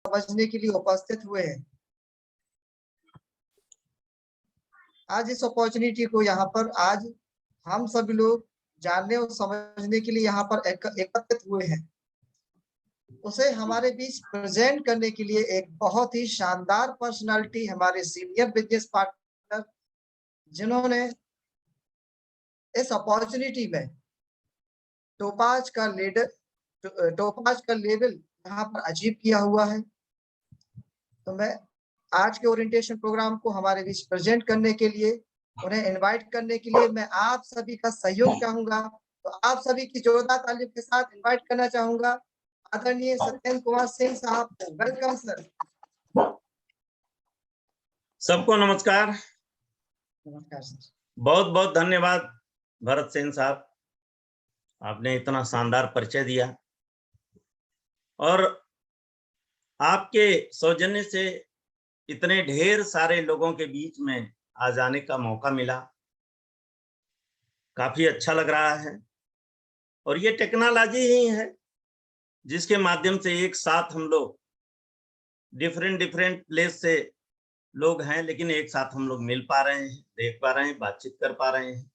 समझने के लिए उपस्थित हुए हैं। आज इस अपॉर्चुनिटी को यहाँ पर आज हम सभी लोग जानने और समझने के लिए यहाँ पर एकत्रित हुए हैं। उसे हमारे बीच प्रेजेंट करने के लिए एक बहुत ही शानदार पर्सनालिटी हमारे सीनियर बिजनेस पार्टनर, जिन्होंने इस अपॉर्चुनिटी में टोपाज का लेवल यहाँ पर अचीव किया हुआ है। तो मैं आज के ओरिएंटेशन प्रोग्राम को हमारे बीच प्रेजेंट करने के लिए, उन्हें इनवाइट करने के लिए मैं आप सभी का सहयोग चाहूंगा। तो आप सभी की जोरदार तालियों के साथ इनवाइट करना चाहूंगा आदरणीय सत्येंद्र कुमार सिंह साहब। Welcome sir. सबको नमस्कार। नमस्कार सर। बहुत बहुत धन्यवाद भरत सेन साहब, आपने इतना शानदार परिचय दिया और आपके सौजन्य से इतने ढेर सारे लोगों के बीच में आ जाने का मौका मिला। काफी अच्छा लग रहा है और ये टेक्नोलॉजी ही है जिसके माध्यम से एक साथ हम लोग डिफरेंट प्लेस से लोग हैं, लेकिन एक साथ हम लोग मिल पा रहे हैं, देख पा रहे हैं, बातचीत कर पा रहे हैं।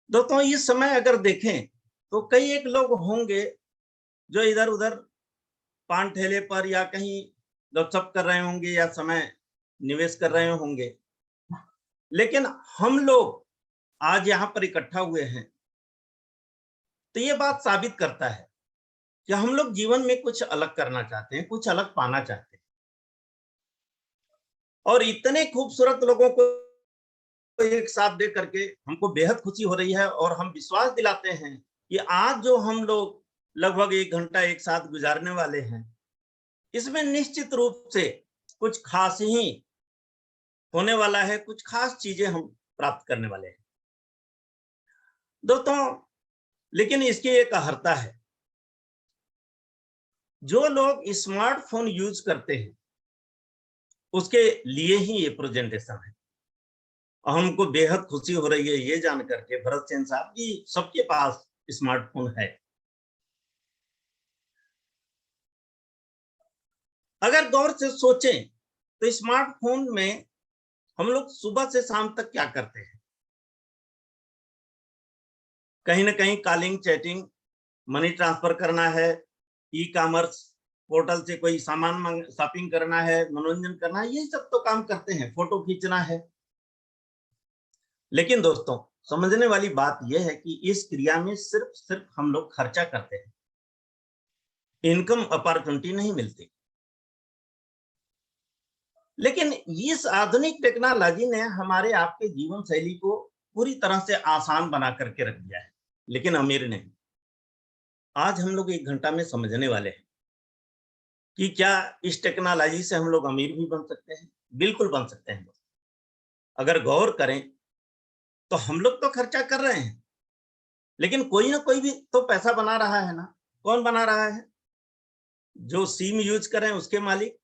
दोस्तों, इस समय अगर देखें तो कई एक लोग होंगे जो इधर उधर पान ठेले पर या कहीं गपशप कर रहे होंगे या समय निवेश कर रहे होंगे, लेकिन हम लोग आज यहाँ पर इकट्ठा हुए हैं तो ये बात साबित करता है कि हम लोग जीवन में कुछ अलग करना चाहते हैं, कुछ अलग पाना चाहते हैं। और इतने खूबसूरत लोगों को एक साथ देख करके हमको बेहद खुशी हो रही है और हम विश्वास दिलाते हैं कि आज जो हम लोग लगभग 1 घंटा एक साथ गुजारने वाले हैं, इसमें निश्चित रूप से कुछ खास ही होने वाला है, कुछ खास चीजें हम प्राप्त करने वाले हैं दोस्तों। लेकिन इसकी एक अहर्ता है, जो लोग स्मार्टफोन यूज करते हैं उसके लिए ही ये प्रेजेंटेशन है। हमको बेहद खुशी हो रही है ये जान करके भरत सेन साहब कि सबके पास स्मार्टफोन है। अगर गौर से सोचें तो स्मार्टफोन में हम लोग सुबह से शाम तक क्या करते हैं? कहीं ना कहीं कॉलिंग, चैटिंग, मनी ट्रांसफर करना है, ई कॉमर्स पोर्टल से कोई सामान शॉपिंग करना है, मनोरंजन करना है, ये सब तो काम करते हैं, फोटो खींचना है। लेकिन दोस्तों, समझने वाली बात यह है कि इस क्रिया में सिर्फ हम लोग खर्चा करते हैं, इनकम अपॉर्चुनिटी नहीं मिलती। लेकिन इस आधुनिक टेक्नोलॉजी ने हमारे आपके जीवन शैली को पूरी तरह से आसान बना करके रख दिया है, लेकिन अमीर नहीं। आज हम लोग 1 घंटा में समझने वाले हैं कि क्या इस टेक्नोलॉजी से हम लोग अमीर भी बन सकते हैं। बिल्कुल बन सकते हैं। अगर गौर करें तो हम लोग तो खर्चा कर रहे हैं, लेकिन कोई ना कोई भी तो पैसा बना रहा है ना। कौन बना रहा है? जो सिम यूज कर रहे हैं उसके मालिक,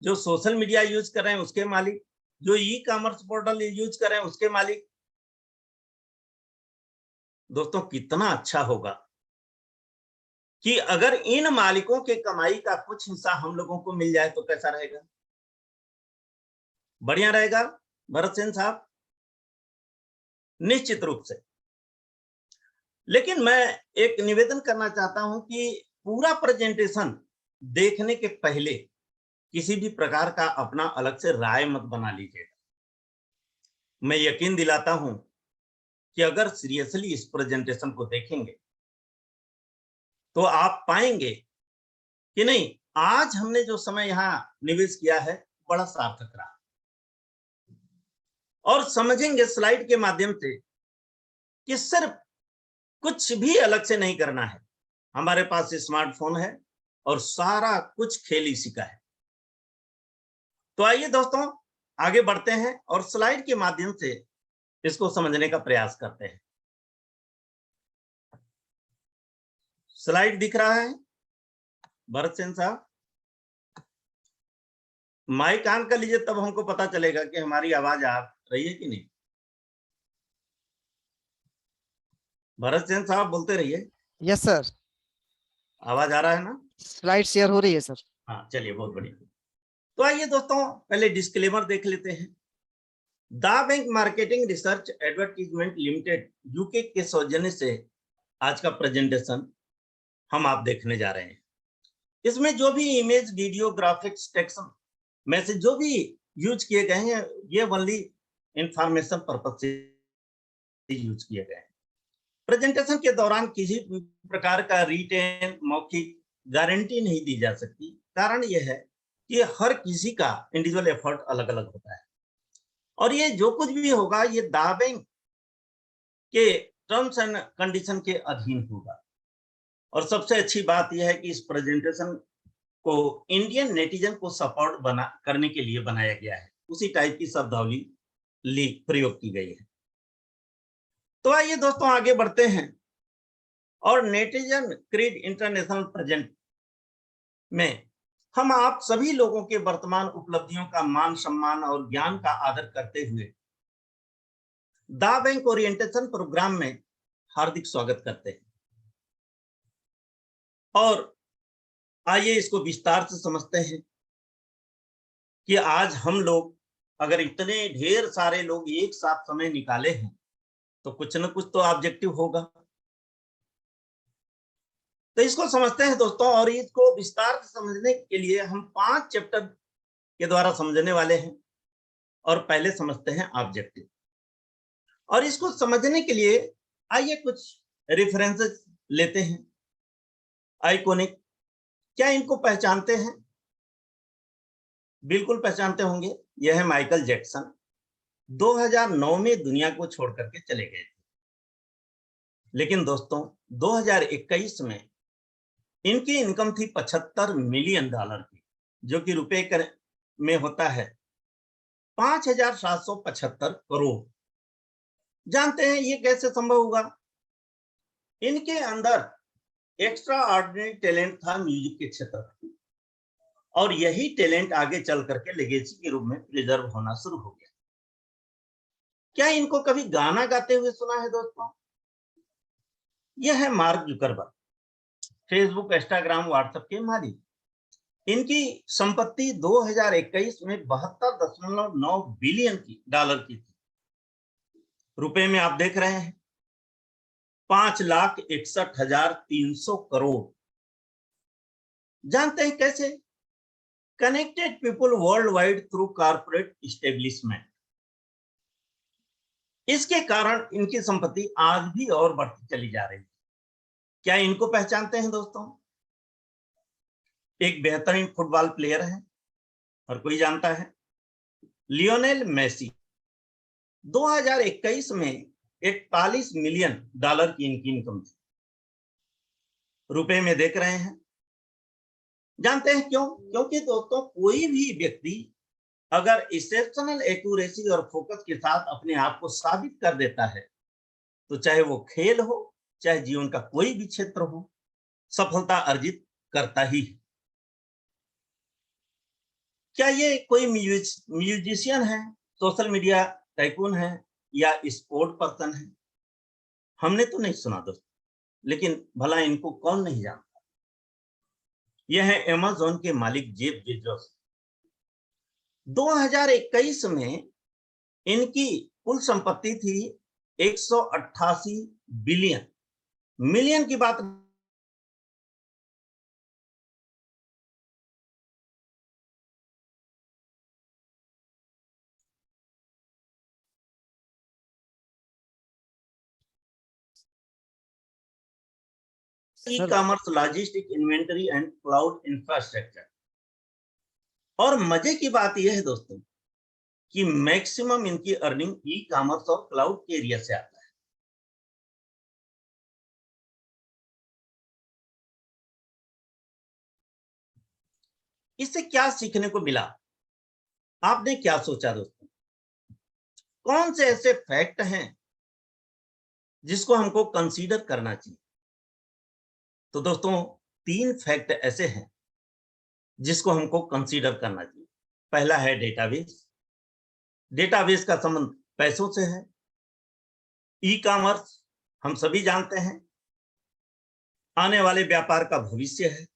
जो सोशल मीडिया यूज कर रहे हैं उसके मालिक, जो ई कॉमर्स पोर्टल यूज कर रहे हैं उसके मालिक। दोस्तों, कितना अच्छा होगा कि अगर इन मालिकों के कमाई का कुछ हिस्सा हम लोगों को मिल जाए तो कैसा रहेगा? बढ़िया रहेगा भरत सेन साहब, निश्चित रूप से। लेकिन मैं एक निवेदन करना चाहता हूं कि पूरा प्रेजेंटेशन देखने के पहले किसी भी प्रकार का अपना अलग से राय मत बना लीजिएगा। मैं यकीन दिलाता हूं कि अगर सीरियसली इस प्रेजेंटेशन को देखेंगे तो आप पाएंगे कि नहीं, आज हमने जो समय यहां निवेश किया है बड़ा सार्थक रहा। और समझेंगे स्लाइड के माध्यम से कि सिर्फ कुछ भी अलग से नहीं करना है। हमारे पास स्मार्टफोन है और सारा कुछ खेल इसी का है। तो आइए दोस्तों, आगे बढ़ते हैं और स्लाइड के माध्यम से इसको समझने का प्रयास करते हैं। स्लाइड दिख रहा है भरत सेन साहब? माइक ऑन कर लीजिए, तब हमको पता चलेगा कि हमारी आवाज आ रही है कि नहीं। भरत सेन साहब बोलते रहिए। Yes sir. आवाज आ रहा है ना? स्लाइड शेयर हो रही है सर। हाँ चलिए, बहुत बढ़िया। तो आइए दोस्तों, पहले डिस्क्लेमर देख लेते हैं। दा bank marketing research advertisement limited UK के सौजन्य से आज का प्रेजेंटेशन हम आप देखने जा रहे हैं। इसमें जो भी इमेज, वीडियो, ग्राफिक्स, टेक्स्ट में से जो भी यूज किए गए हैं, ये ओनली इंफॉर्मेशन पर्पज से यूज किए गए हैं। प्रेजेंटेशन के दौरान किसी प्रकार का रिटेन मौखिक गारंटी नहीं दी जा सकती। कारण यह है कि हर किसी का इंडिविजुअल एफर्ट अलग अलग होता है, और ये जो कुछ भी होगा ये दा बैंक के टर्म्स एंड कंडीशन के अधीन होगा। और सबसे अच्छी बात यह है कि इस प्रेजेंटेशन को इंडियन नेटिजन को सपोर्ट करने के लिए बनाया गया है, उसी टाइप की शब्दावली प्रयोग की गई है। तो आइए दोस्तों आगे बढ़ते हैं, और नेटिजन क्रीड इंटरनेशनल प्रेजेंट में हम आप सभी लोगों के वर्तमान उपलब्धियों का मान सम्मान और ज्ञान का आदर करते हुए दा बैंक ओरिएंटेशन प्रोग्राम में हार्दिक स्वागत करते हैं। और आइए इसको विस्तार से समझते हैं कि आज हम लोग अगर इतने ढेर सारे लोग एक साथ समय निकाले हैं तो कुछ न कुछ तो ऑब्जेक्टिव होगा। तो इसको समझते हैं दोस्तों, और इसको विस्तार से समझने के लिए हम 5 चैप्टर के द्वारा समझने वाले हैं। और पहले समझते हैं ऑब्जेक्टिव, और इसको समझने के लिए आइए कुछ रेफरेंसेस लेते हैं। आइकॉनिक, क्या इनको पहचानते हैं? बिल्कुल पहचानते होंगे। यह है माइकल जैक्सन, 2009 में दुनिया को छोड़ करके चले गए थे। लेकिन दोस्तों 2021 में इनकी इनकम थी $75 मिलियन की, जो कि रुपए में होता है 5,775 करोड़। जानते हैं ये कैसे संभव हुआ? इनके अंदर एक्स्ट्रा ऑर्डिनरी टैलेंट था म्यूजिक के क्षेत्र में, और यही टैलेंट आगे चल करके लेगेसी के रूप में प्रिजर्व होना शुरू हो गया। क्या इनको कभी गाना गाते हुए सुना है दोस्तों? यह है mark Zuckerberg, Facebook, Instagram, WhatsApp के मालिक। इनकी संपत्ति 2021 में $72.9 बिलियन की थी। रुपए में आप देख रहे हैं 5,61,300 करोड़। जानते हैं कैसे? Connected people world wide through corporate establishment. इसके कारण इनकी संपत्ति आज भी और बढ़ती चली जा रही है। क्या इनको पहचानते हैं दोस्तों? एक बेहतरीन फुटबॉल प्लेयर है, और कोई जानता है? Lionel Messi. 2021 में $41 मिलियन की इनकी इनकम थी। रुपए में देख रहे हैं। जानते हैं क्यों? क्योंकि दोस्तों कोई भी व्यक्ति अगर एक्सेप्शनल एक्यूरेसी और फोकस के साथ अपने आप को साबित कर देता है, तो चाहे वो खेल हो, चाहे जीवन का कोई भी क्षेत्र हो, सफलता अर्जित करता ही है। क्या ये कोई म्यूजिशियन है, सोशल मीडिया टाइकून है, या स्पोर्ट पर्सन है? हमने तो नहीं सुना दोस्तों, लेकिन भला इनको कौन नहीं जानता? यह है अमेज़न के मालिक जेफ बेजोस। 2021 में इनकी कुल संपत्ति थी 188 बिलियन। मिलियन की बात e-commerce, logistic, inventory and cloud infrastructure. और मजे की बात यह है दोस्तों कि मैक्सिमम इनकी अर्निंग ई-कॉमर्स और क्लाउड के एरिया से आता है। इससे क्या सीखने को मिला? आपने क्या सोचा दोस्तों? कौन से ऐसे फैक्ट हैं जिसको हमको कंसीडर करना चाहिए? तो दोस्तों 3 फैक्ट ऐसे हैं जिसको हमको कंसीडर करना चाहिए। पहला है डेटाबेस। डेटाबेस का संबंध पैसों से है। ई-कॉमर्स हम सभी जानते हैं आने वाले व्यापार का भविष्य है।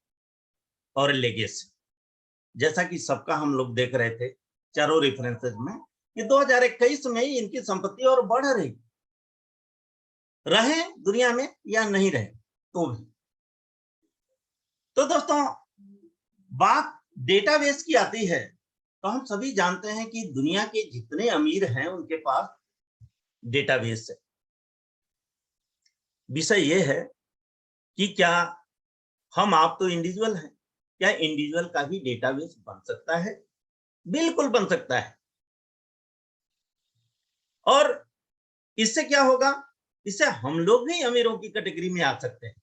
और लेगेसी। जैसा कि सबका हम लोग देख रहे थे चारों रेफरेंसेस में कि 2021 में ही इनकी संपत्ति और बढ़ रही, रहे दुनिया में या नहीं रहे तो भी। तो दोस्तों बात डेटाबेस की आती है तो हम सभी जानते हैं कि दुनिया के जितने अमीर हैं उनके पास डेटाबेस है। विषय यह है कि क्या हम आप तो इंडिविजुअल हैं, क्या इंडिविजुअल का भी डेटाबेस बन सकता है? बिल्कुल बन सकता है। और इससे क्या होगा? इससे हम लोग भी अमीरों की कैटेगरी में आ सकते हैं।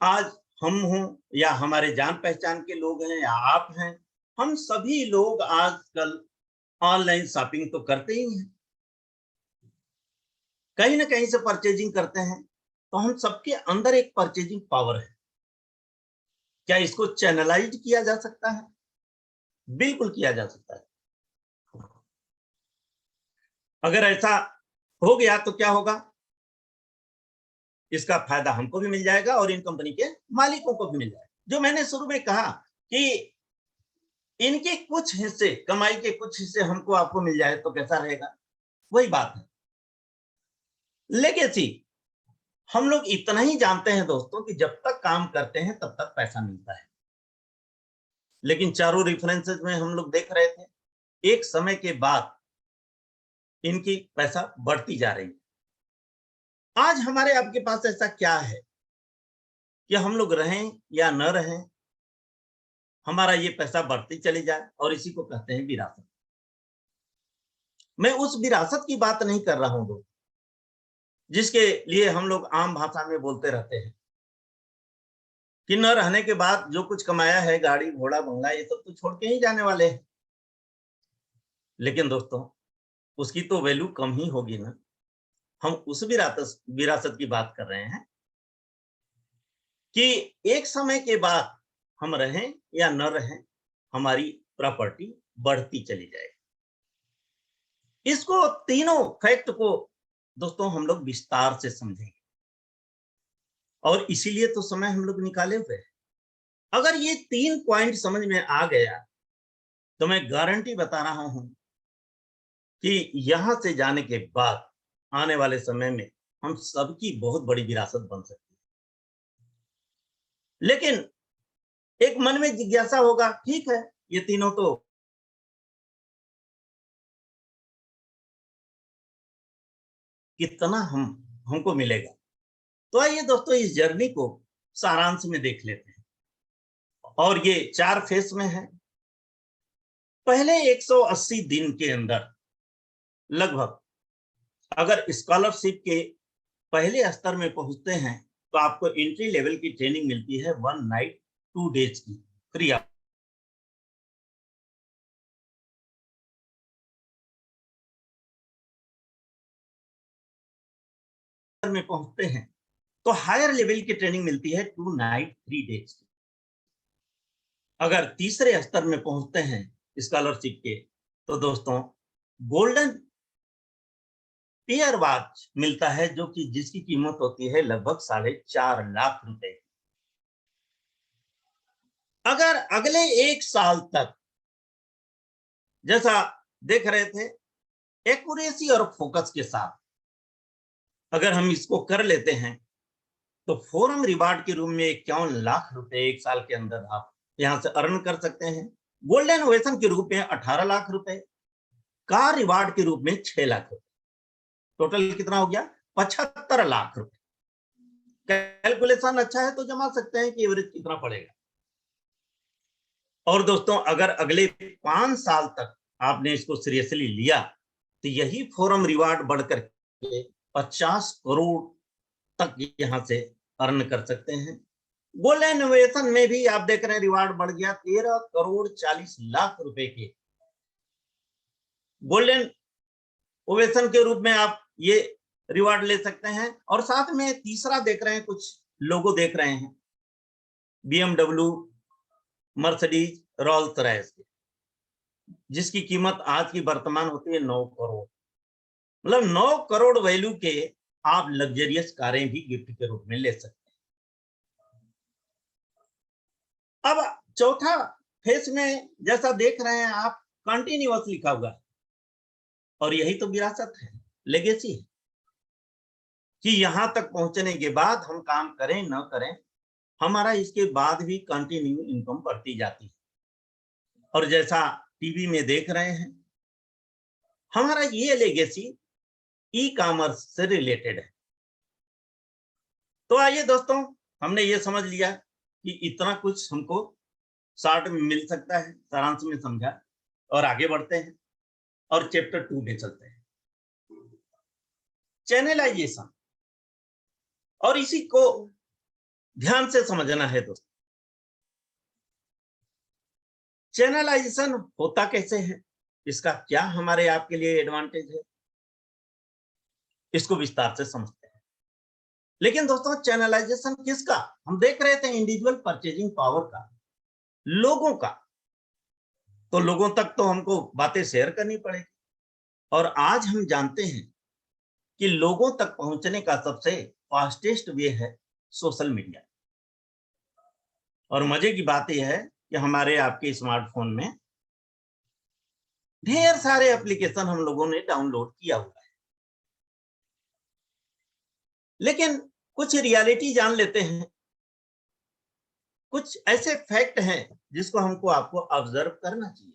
आज हम हों या हमारे जान पहचान के लोग हैं या आप हैं, हम सभी लोग आजकल ऑनलाइन शॉपिंग तो करते ही हैं, कहीं ना कहीं से परचेजिंग करते हैं। तो हम सबके अंदर एक परचेजिंग पावर है। क्या इसको चैनलाइज किया जा सकता है? बिल्कुल किया जा सकता है। अगर ऐसा हो गया तो क्या होगा? इसका फायदा हमको भी मिल जाएगा और इन कंपनी के मालिकों को भी मिल जाएगा। जो मैंने शुरू में कहा कि इनके कुछ हिस्से, कमाई के कुछ हिस्से हमको आपको मिल जाए तो कैसा रहेगा? वही बात है। लेगेसी हम लोग इतना ही जानते हैं दोस्तों कि जब तक काम करते हैं तब तक पैसा मिलता है। लेकिन चारों रेफरेंसेस में हम लोग देख रहे थे एक समय के बाद इनकी पैसा बढ़ती जा रही है। आज हमारे आपके पास ऐसा क्या है कि हम लोग रहें या न रहें, हमारा ये पैसा बढ़ती चली जाए, और इसी को कहते हैं विरासत। मैं उस विरासत की बात नहीं कर रहा हूं दोस्तों जिसके लिए हम लोग आम भाषा में बोलते रहते हैं कि न रहने के बाद जो कुछ कमाया है, गाड़ी घोड़ा बंगला, ये सब तो छोड़ के ही जाने वाले हैं। लेकिन दोस्तों उसकी तो वैल्यू कम ही होगी ना। हम उस विरासत की बात कर रहे हैं कि एक समय के बाद हम रहें या न रहें, हमारी प्रॉपर्टी बढ़ती चली जाएगी। इसको तीनों फैक्ट को दोस्तों हम लोग विस्तार से समझेंगे और इसीलिए तो समय हम लोग निकाले हुए हैं। अगर ये 3 पॉइंट समझ में आ गया तो मैं गारंटी बता रहा हूं कि यहां से जाने के बाद आने वाले समय में हम सबकी बहुत बड़ी विरासत बन सकती है। लेकिन एक मन में जिज्ञासा होगा, ठीक है ये तीनों तो कितना हमको मिलेगा? तो आइए दोस्तों इस जर्नी को सारांश में देख लेते हैं। और ये 4 फेस में है। पहले 180 दिन के अंदर लगभग अगर स्कॉलरशिप के पहले स्तर में पहुंचते हैं तो आपको एंट्री लेवल की ट्रेनिंग मिलती है 1 नाइट 2 डेज की फ्री में पहुंचते हैं तो हायर लेवल की ट्रेनिंग मिलती है 2 नाइट 3 डेज की। अगर तीसरे स्तर में पहुंचते हैं स्कॉलरशिप के तो दोस्तों गोल्डन पेयर वॉच मिलता है जो कि जिसकी कीमत होती है लगभग 4.5 लाख रुपए। अगर अगले 1 साल तक जैसा देख रहे थे एक्यूरेसी और फोकस के साथ अगर हम इसको कर लेते हैं तो फोरम रिवार्ड के रूप में 51 लाख रुपए 1 साल के अंदर आप यहां से अर्न कर सकते हैं। गोल्डन ओवेशन के रूप में 18 लाख रुपए, कार रिवार्ड के रूप में 6 लाख रुपए, टोटल कितना हो गया? 75 लाख रुपए। कैलकुलेशन अच्छा है तो जमा सकते हैं कि एवरेज कितना पड़ेगा। और दोस्तों अगर अगले 5 साल तक आपने इसको सीरियसली लिया तो यही फोरम रिवार्ड बढ़कर के 50 करोड़ तक यहां से अर्न कर सकते हैं। गोल्डन इनोवेशन में भी आप देख रहे हैं रिवार्ड बढ़ गया 13 करोड़ 40 लाख रुपए के गोल्डन ओवेशन के रूप में आप ये रिवार्ड ले सकते हैं। और साथ में तीसरा देख रहे हैं, कुछ लोगो देख रहे हैं BMW, मर्सिडीज, रोल्स रॉयस जिसकी कीमत आज की वर्तमान होती है 9 करोड़। मतलब 9 करोड़ वैल्यू के आप लग्जरियस कारें भी गिफ्ट के रूप में ले सकते हैं। अब चौथा फेस में जैसा देख रहे हैं आप, कंटिन्यूअस लिखा हुआ है, और यही तो विरासत है, लेगेसी है, कि यहां तक पहुंचने के बाद हम काम करें न करें, हमारा इसके बाद भी कंटिन्यू इनकम बढ़ती जाती है। और जैसा टीवी में देख रहे हैं, हमारा ये लेगेसी ई कॉमर्स से रिलेटेड है। तो आइए दोस्तों, हमने ये समझ लिया कि इतना कुछ हमको शॉर्ट में मिल सकता है, सारांश में समझा, और आगे बढ़ते हैं और चैप्टर 2 में चलते हैं, चैनलाइजेशन। और इसी को ध्यान से समझना है दोस्तों। चैनलाइजेशन होता कैसे है, इसका क्या हमारे आपके लिए एडवांटेज है, इसको विस्तार से समझते हैं। लेकिन दोस्तों, चैनलाइजेशन किसका? हम देख रहे थे इंडिविजुअल परचेजिंग पावर का, लोगों का। तो लोगों तक तो हमको बातें शेयर करनी पड़ेगी, और आज हम जानते हैं कि लोगों तक पहुंचने का सबसे फास्टेस्ट वे है सोशल मीडिया। और मजे की बात यह है कि हमारे आपके स्मार्टफोन में ढेर सारे एप्लीकेशन हम लोगों ने डाउनलोड किया हुआ है। लेकिन कुछ रियलिटी जान लेते हैं, कुछ ऐसे फैक्ट हैं जिसको हमको आपको ऑब्जर्व करना चाहिए।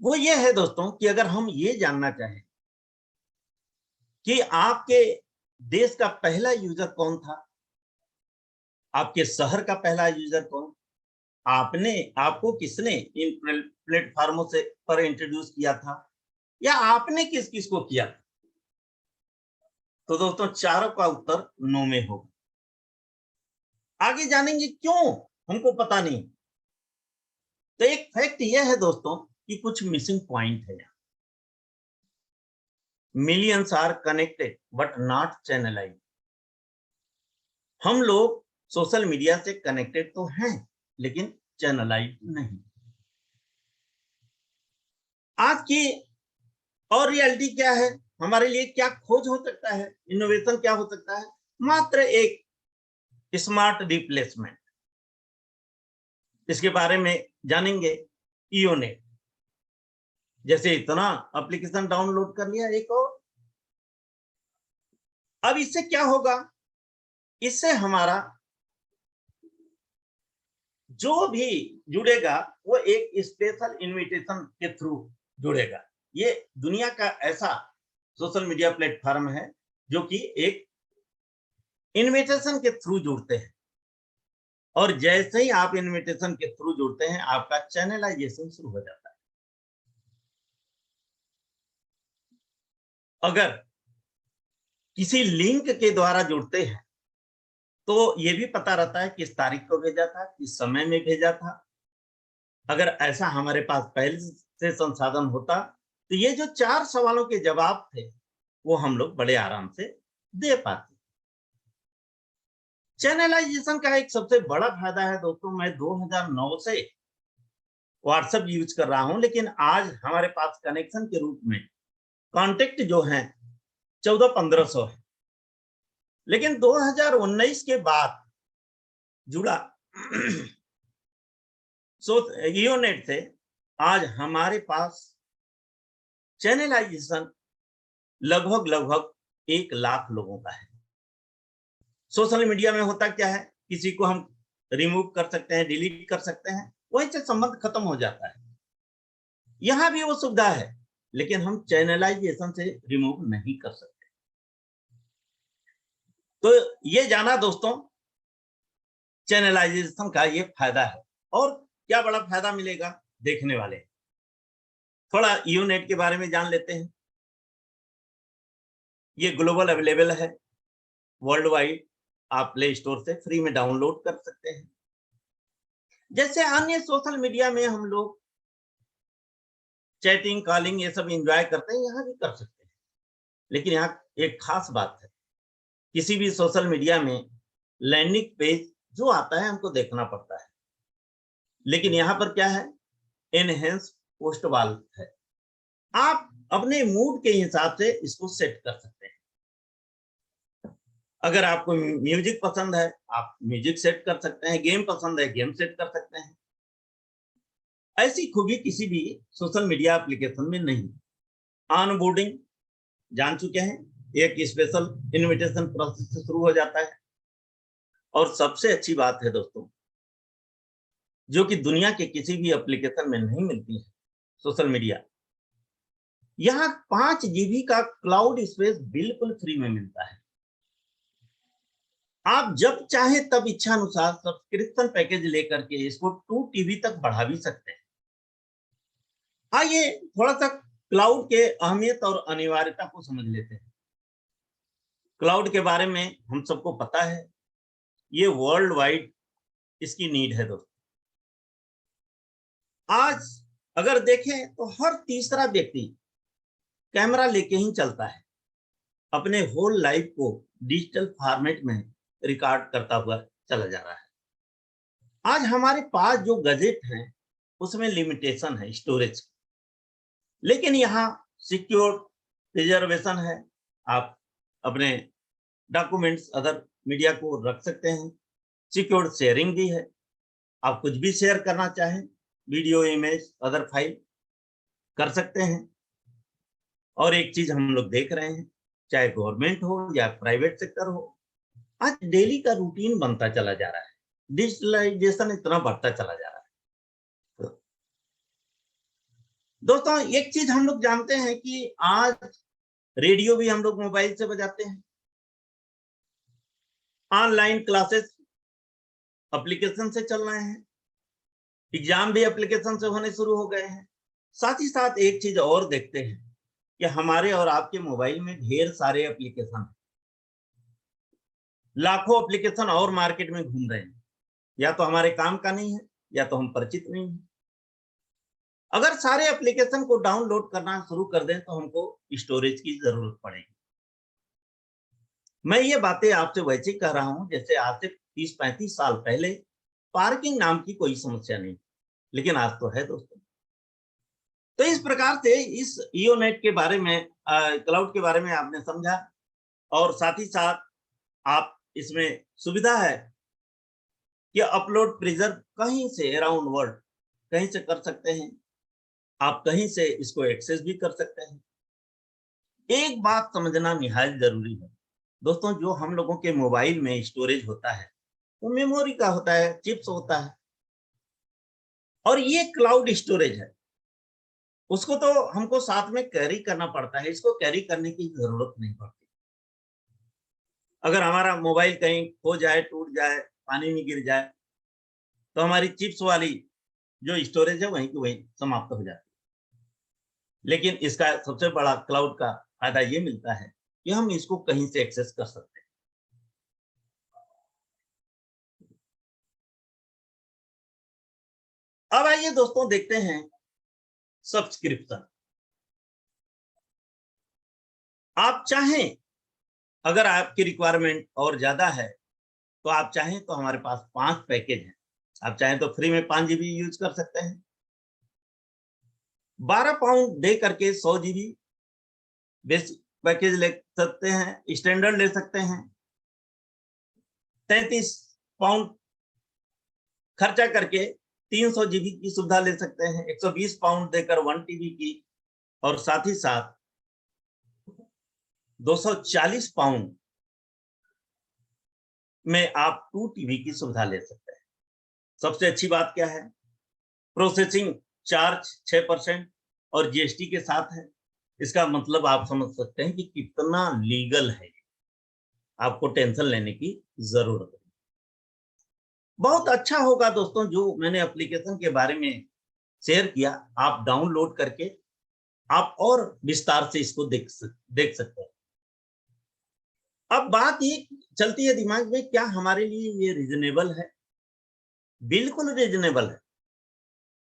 वो ये है दोस्तों कि अगर हम ये जानना चाहें कि आपके देश का पहला यूजर कौन था, आपके शहर का पहला यूजर कौन, आपको किसने इन प्लेटफॉर्मों से पर इंट्रोड्यूस किया था, या आपने किस किस को किया था, तो दोस्तों चारों का उत्तर नो में होगा। आगे जानेंगे क्यों हमको पता नहीं। तो एक फैक्ट यह है दोस्तों कि कुछ मिसिंग पॉइंट है। Millions are connected but not channelised. हम लोग सोशल मीडिया से कनेक्टेड तो हैं, लेकिन चैनलाइज्ड नहीं। आज की और रियलिटी क्या है, हमारे लिए क्या खोज हो सकता है, इनोवेशन क्या हो सकता है? मात्र एक स्मार्ट रिप्लेसमेंट। इसके बारे में जानेंगे। ईओनेट जैसे इतना एप्लीकेशन डाउनलोड कर लिया एक और। अब इससे क्या होगा? इससे हमारा जो भी जुड़ेगा वो एक स्पेशल इनविटेशन के थ्रू जुड़ेगा। ये दुनिया का ऐसा सोशल मीडिया प्लेटफॉर्म है जो कि एक इनविटेशन के थ्रू जुड़ते हैं, और जैसे ही आप इनविटेशन के थ्रू जुड़ते हैं, आपका चैनलाइजेशन शुरू हो जाता है। अगर किसी लिंक के द्वारा जुड़ते हैं तो ये भी पता रहता है किस तारीख को भेजा था, किस समय में भेजा था। अगर ऐसा हमारे पास पहले से संसाधन होता तो ये जो 4 सवालों के जवाब थे वो हम लोग बड़े आराम से दे पाते। चैनलाइजेशन का एक सबसे बड़ा फायदा है दोस्तों, मैं 2009 से व्हाट्सएप यूज कर रहा हूं, लेकिन आज हमारे पास कनेक्शन के रूप में कांटेक्ट जो हैं 1400-1500 है। लेकिन 2019 के बाद जुड़ा ईओनेट से आज हमारे पास चैनलाइजेशन लगभग 1 लाख लोगों का है। सोशल मीडिया में होता क्या है, किसी को हम रिमूव कर सकते हैं, डिलीट कर सकते हैं, वहीं से संबंध खत्म हो जाता है। यहां भी वो सुविधा है, लेकिन हम चैनलाइजेशन से रिमूव नहीं कर सकते। तो ये जाना दोस्तों चैनलाइजेशन का ये फायदा है। और क्या बड़ा फायदा मिलेगा देखने वाले। थोड़ा ईओनेट के बारे में जान लेते हैं। ये ग्लोबल अवेलेबल है, वर्ल्ड वाइड। आप प्ले स्टोर से फ्री में डाउनलोड कर सकते हैं। जैसे अन्य सोशल मीडिया में हम लोग चैटिंग, कॉलिंग ये सब एंजॉय करते हैं, यहाँ भी कर सकते हैं। लेकिन यहाँ एक खास बात है, किसी भी सोशल मीडिया में लैंडिंग पेज जो आता है हमको देखना पड़ता है, लेकिन यहाँ पर क्या है, एनहेंस पोस्ट वाल है। आप अपने मूड के हिसाब से इसको सेट कर सकते हैं। अगर आपको म्यूजिक पसंद है, आप म्यूजिक सेट कर सकते हैं, गेम पसंद है, गेम सेट कर सकते हैं। ऐसी खूबी किसी भी सोशल मीडिया एप्लीकेशन में नहीं। ऑनबोर्डिंग जान चुके हैं, एक स्पेशल इनविटेशन प्रोसेस से शुरू हो जाता है। और सबसे अच्छी बात है दोस्तों, जो कि दुनिया के किसी भी एप्लीकेशन में नहीं मिलती है, सोशल मीडिया, यहाँ 5 जीबी का क्लाउड स्पेस बिल्कुल फ्री में मिलता है। आप जब चाहे तब इच्छा अनुसार सब्सक्रिप्शन पैकेज लेकर के इसको 2 टीबी तक बढ़ा भी सकते हैं। आइए थोड़ा सा क्लाउड के अहमियत और अनिवार्यता को समझ लेते हैं। क्लाउड के बारे में हम सबको पता है, ये वर्ल्ड वाइड इसकी नीड है दोस्तों। आज अगर देखें तो हर तीसरा व्यक्ति कैमरा लेके ही चलता है, अपने होल लाइफ को डिजिटल फॉर्मेट में रिकॉर्ड करता हुआ चला जा रहा है। आज हमारे पास जो गैजेट हैं उसमें लिमिटेशन है स्टोरेज, लेकिन यहाँ सिक्योर प्रिजर्वेशन है। आप अपने डॉक्यूमेंट्स अदर मीडिया को रख सकते हैं। सिक्योर शेयरिंग भी है, आप कुछ भी शेयर करना चाहें, वीडियो, इमेज, अदर फाइल कर सकते हैं। और एक चीज हम लोग देख रहे हैं, चाहे गवर्नमेंट हो या प्राइवेट सेक्टर हो, आज डेली का रूटीन बनता चला जा रहा है, डिजिटलाइजेशन इतना बढ़ता चला जा रहा है। दोस्तों एक चीज हम लोग जानते हैं कि आज रेडियो भी हम लोग मोबाइल से बजाते हैं, ऑनलाइन क्लासेस एप्लीकेशन से चल रहे हैं, एग्जाम भी एप्लीकेशन से होने शुरू हो गए हैं। साथ ही साथ एक चीज और देखते हैं कि हमारे और आपके मोबाइल में ढेर सारे एप्लीकेशन हैं, लाखों एप्लीकेशन और मार्केट में घूम रहे हैं। या तो हमारे काम का नहीं है या तो हम परिचित नहीं हैं। अगर सारे एप्लीकेशन को डाउनलोड करना शुरू कर दें तो हमको स्टोरेज की जरूरत पड़ेगी। मैं ये बातें आपसे वैसे कह रहा हूं जैसे आज से 30-35 साल पहले पार्किंग नाम की कोई समस्या नहीं, लेकिन आज तो है दोस्तों। तो इस प्रकार से इस ईओनेट के बारे में, क्लाउड के बारे में आपने समझा, और साथ ही साथ आप इसमें सुविधा है कि अपलोड प्रिजर्व कहीं से अराउंड वर्ल्ड कहीं से कर सकते हैं, आप कहीं से इसको एक्सेस भी कर सकते हैं। एक बात समझना निहायत जरूरी है दोस्तों, जो हम लोगों के मोबाइल में स्टोरेज होता है वो मेमोरी का होता है, चिप्स होता है, और ये क्लाउड स्टोरेज है, उसको तो हमको साथ में कैरी करना पड़ता है, इसको कैरी करने की जरूरत नहीं पड़ती। अगर हमारा मोबाइल कहीं खो जाए, टूट जाए, पानी में गिर जाए, तो हमारी चिप्स वाली जो स्टोरेज है वहीं की वहीं समाप्त हो जाती है। लेकिन इसका सबसे बड़ा क्लाउड का फायदा ये मिलता है कि हम इसको कहीं से एक्सेस कर सकते हैं। अब आइए दोस्तों देखते हैं सब्सक्रिप्शन। आप चाहें, अगर आपकी रिक्वायरमेंट और ज्यादा है तो आप चाहें तो हमारे पास 5 पैकेज हैं। आप चाहें तो फ्री में 5 जीबी यूज कर सकते हैं, 12 पाउंड दे करके 100 जीबी बेसिक पैकेज ले सकते हैं, स्टैंडर्ड ले सकते हैं, 33 पाउंड खर्चा करके 300 जीबी की सुविधा ले सकते हैं, 120 पाउंड देकर 1 टीबी की, और साथ ही साथ 240 पाउंड में आप 2 टीबी की सुविधा ले सकते हैं। सबसे अच्छी बात क्या है, प्रोसेसिंग चार्ज 6% और जीएसटी के साथ है। इसका मतलब आप समझ सकते हैं कि कितना लीगल है, आपको टेंशन लेने की जरूरत है। बहुत अच्छा होगा दोस्तों जो मैंने एप्लीकेशन के बारे में शेयर किया, आप डाउनलोड करके आप और विस्तार से इसको देख सकते हैं। अब बात ये चलती है दिमाग में, क्या हमारे लिए ये रीजनेबल है? बिल्कुल रीजनेबल है।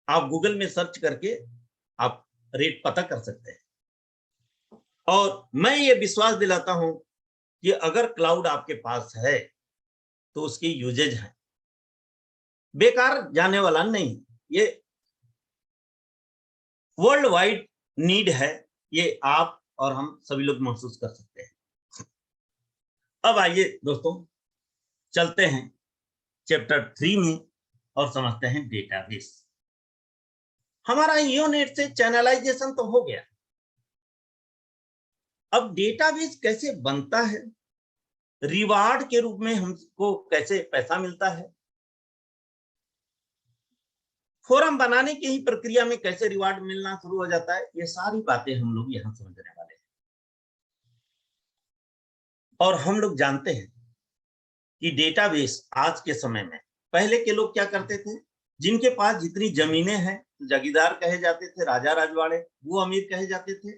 आप गूगल में सर्च करके आप रेट पता कर सकते हैं। और मैं ये विश्वास दिलाता हूं कि अगर क्लाउड आपके पास है तो उसकी यूजेज है, बेकार जाने वाला नहीं। ये वर्ल्ड वाइड नीड है, ये आप और हम सभी लोग महसूस कर सकते हैं। अब आइए दोस्तों चलते हैं चैप्टर 3 में और समझते हैं डेटाबेस। हमारा यूनेट से चैनलाइजेशन तो हो गया, अब डेटाबेस कैसे बनता है, रिवार्ड के रूप में हमको कैसे पैसा मिलता है, फोरम बनाने की ही प्रक्रिया में कैसे रिवार्ड मिलना शुरू हो जाता है, ये सारी बातें हम लोग यहां समझने वाले हैं। और हम लोग जानते हैं कि डेटाबेस आज के समय में, पहले के लोग क्या करते थे, जिनके पास जितनी जमीनें हैं जागीरदार कहे जाते थे, राजा राजवाड़े, वो अमीर कहे जाते थे।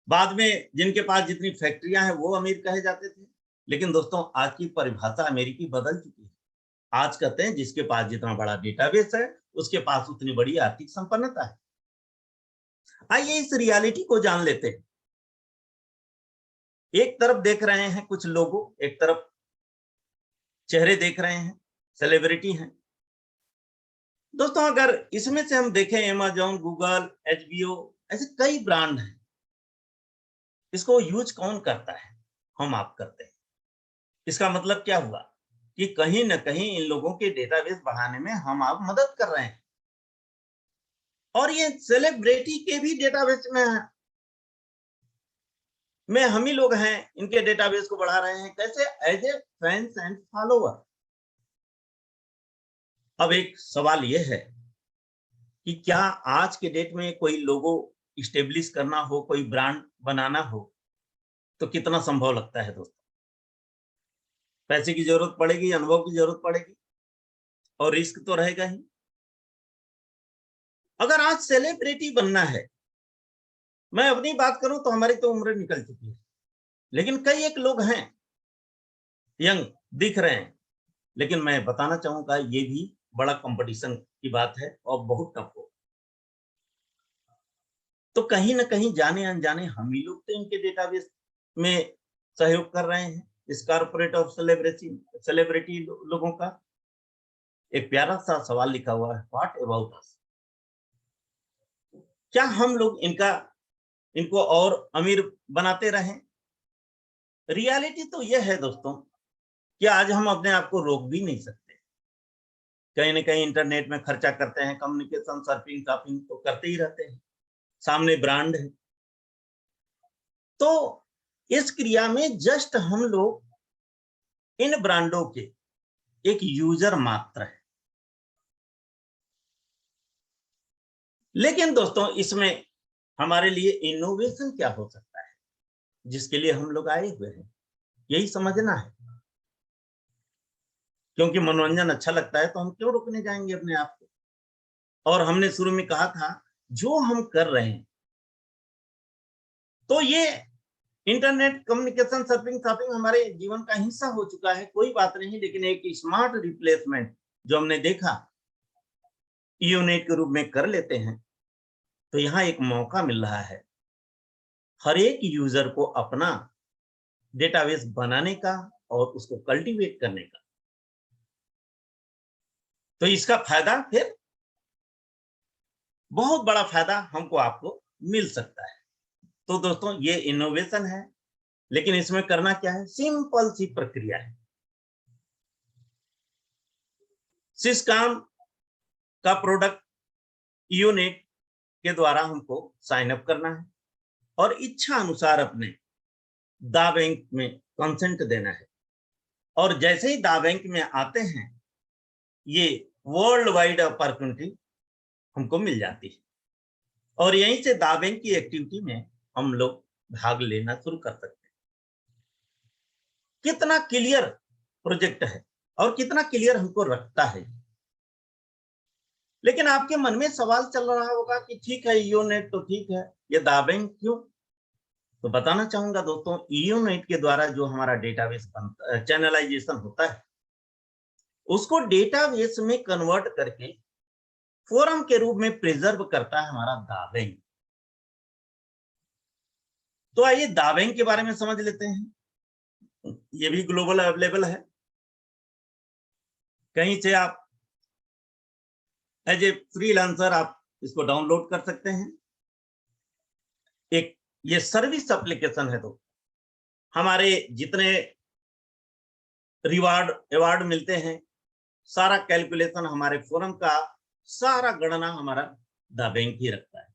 बाद में जिनके पास जितनी फैक्ट्रियां हैं वो अमीर कहे जाते थे। लेकिन दोस्तों आज की परिभाषा अमेरिकी बदल चुकी है। आज कहते हैं जिसके पास जितना बड़ा डेटाबेस है उसके पास उतनी बड़ी आर्थिक संपन्नता है। आइए इस रियलिटी को जान लेते हैं। एक तरफ देख रहे हैं कुछ लोगों, एक तरफ चेहरे देख रहे हैं, सेलिब्रिटी हैं। दोस्तों अगर इसमें से हम देखें अमेज़न, गूगल, HBO, ऐसे कई ब्रांड हैं। इसको यूज कौन करता है? हम आप करते हैं। इसका मतलब क्या हुआ कि कहीं ना कहीं इन लोगों के डेटाबेस बढ़ाने में हम आप मदद कर रहे हैं। और ये सेलिब्रिटी के भी डेटाबेस में हम ही लोग हैं, इनके डेटाबेस को बढ़ा रहे हैं। कैसे? As a fans and follower. अब एक सवाल यह है कि क्या आज के डेट में कोई लोगो इस्टेब्लिश करना हो, कोई ब्रांड बनाना हो, तो कितना संभव लगता है दोस्तों? पैसे की जरूरत पड़ेगी, अनुभव की जरूरत पड़ेगी और रिस्क तो रहेगा ही। अगर आज सेलिब्रिटी बनना है, मैं अपनी बात करूं तो हमारी तो उम्र निकल चुकी है, लेकिन कई एक लोग हैं यंग दिख रहे हैं, लेकिन मैं बताना चाहूंगा ये भी बड़ा कंपटीशन की बात है और बहुत टफ हो। तो कहीं ना कहीं जाने अनजाने हम ही लोग तो इनके डेटाबेस में सहयोग कर रहे हैं, इस कॉर्पोरेट और सेलिब्रिटी लोगों का। एक प्यारा सा सवाल लिखा हुआ है, व्हाट अबाउट अस? क्या हम लोग इनको और अमीर बनाते रहें? रियलिटी तो यह है दोस्तों कि आज हम अपने आप को रोक भी नहीं सकते। कहीं ना कहीं इंटरनेट में खर्चा करते हैं, कम्युनिकेशन, सर्फिंग, शॉपिंग तो करते ही रहते हैं, सामने ब्रांड है। तो इस क्रिया में जस्ट हम लोग इन ब्रांडों के एक यूजर मात्र है। लेकिन दोस्तों इसमें हमारे लिए इनोवेशन क्या हो सकता है, जिसके लिए हम लोग आए हुए हैं, यही समझना है। क्योंकि मनोरंजन अच्छा लगता है तो हम क्यों रुकने जाएंगे अपने आप को। और हमने शुरू में कहा था जो हम कर रहे हैं, तो ये इंटरनेट, कम्युनिकेशन, सर्फिंग, शॉपिंग हमारे जीवन का हिस्सा हो चुका है, कोई बात नहीं। लेकिन एक स्मार्ट रिप्लेसमेंट जो हमने देखा यूनेट के रूप में कर लेते हैं, तो यहाँ एक मौका मिल रहा है हर एक यूजर को अपना डेटाबेस बनाने का और उसको कल्टीवेट करने का। तो इसका फायदा फिर बहुत बड़ा फायदा हमको आपको मिल सकता है। तो दोस्तों ये इनोवेशन है, लेकिन इसमें करना क्या है? सिंपल सी प्रक्रिया है। सिस्कॉम का प्रोडक्ट यूनेट के द्वारा हमको साइन अप करना है और इच्छा अनुसार अपने दा बैंक में कंसेंट देना है। और जैसे ही दा बैंक में आते हैं, ये वर्ल्ड वाइड अपॉर्चुनिटी हमको मिल जाती है और यहीं से दा बैंक की एक्टिविटी में हम लोग भाग लेना शुरू कर सकते हैं। कितना क्लियर प्रोजेक्ट है और कितना क्लियर हमको रखता है। लेकिन आपके मन में सवाल चल रहा होगा कि ठीक है यूनेट तो ठीक है, ये दा बैंक क्यों? तो बताना चाहूंगा दोस्तों, यूनेट के द्वारा जो हमारा डेटाबेस बनता है, चैनलाइजेशन होता है, उसको डेटाबेस में कन्वर्ट करके फोरम के रूप में प्रिजर्व करता है हमारा दा बैंक। तो आइए दा बैंक के बारे में समझ लेते हैं। ये भी ग्लोबल अवेलेबल है, कहीं से आप एज ए फ्रीलांसर आप इसको डाउनलोड कर सकते हैं। एक ये सर्विस एप्लीकेशन है। तो हमारे जितने रिवार्ड अवार्ड मिलते हैं, सारा कैलकुलेशन हमारे फोरम का, सारा गणना हमारा द बैंक ही रखता है।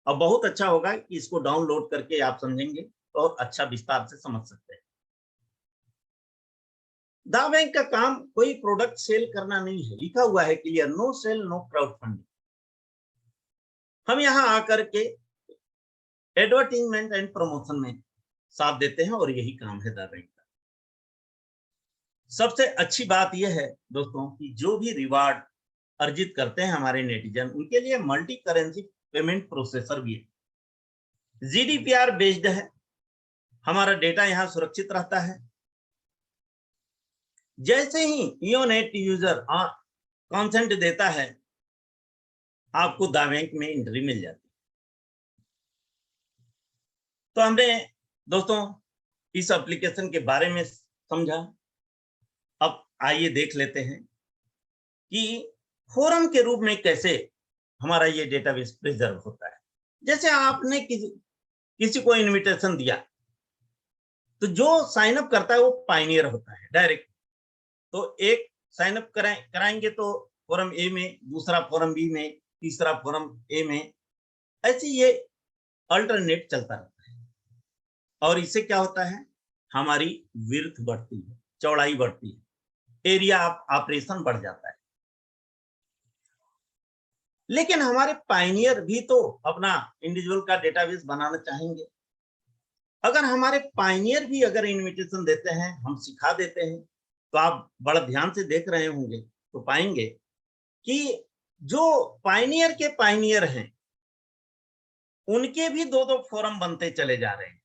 अब बहुत अच्छा होगा कि इसको डाउनलोड करके आप समझेंगे तो और अच्छा विस्तार से समझ सकते हैं। द बैंक का काम कोई प्रोडक्ट सेल करना नहीं है, लिखा हुआ है clear, no sale no crowd funding. हम यहाँ आकर के एडवर्टाइजमेंट एंड प्रमोशन में साथ देते हैं और यही काम है द बैंक का। सबसे अच्छी बात यह है दोस्तों कि जो भी रिवार्ड अर्जित करते हैं हमारे नेटिजन, उनके लिए मल्टी करेंसी पेमेंट प्रोसेसर भी है, जीडीपीआर बेस्ड है, हमारा डेटा यहाँ सुरक्षित रहता है। जैसे ही इयोनेट यूजर कंसेंट देता है, आपको द बैंक में एंट्री मिल जाती है। तो हमने दोस्तों इस एप्लीकेशन के बारे में समझा। अब आइए देख लेते हैं कि फोरम के रूप में कैसे हमारा ये डेटाबेस प्रिजर्व होता है। जैसे आपने किसी को इनविटेशन दिया, तो जो साइन अप करता है वो पायनियर होता है डायरेक्ट। तो एक साइन अप कराएंगे तो फोरम ए में, दूसरा फोरम बी में, तीसरा फोरम ए में, ऐसे ये अल्टरनेट चलता रहता है। और इससे क्या होता है, हमारी विड्थ बढ़ती है, चौड़ाई बढ़ती है, एरिया ऑफ ऑपरेशन बढ़ जाता है। लेकिन हमारे पायनियर भी तो अपना इंडिविजुअल का डेटाबेस बनाना चाहेंगे। अगर हमारे पायनियर भी अगर इनविटेशन देते हैं, हम सिखा देते हैं, तो आप बड़ा ध्यान से देख रहे होंगे तो पाएंगे कि जो पायनियर के पायनियर हैं, उनके भी दो दो फोरम बनते चले जा रहे हैं।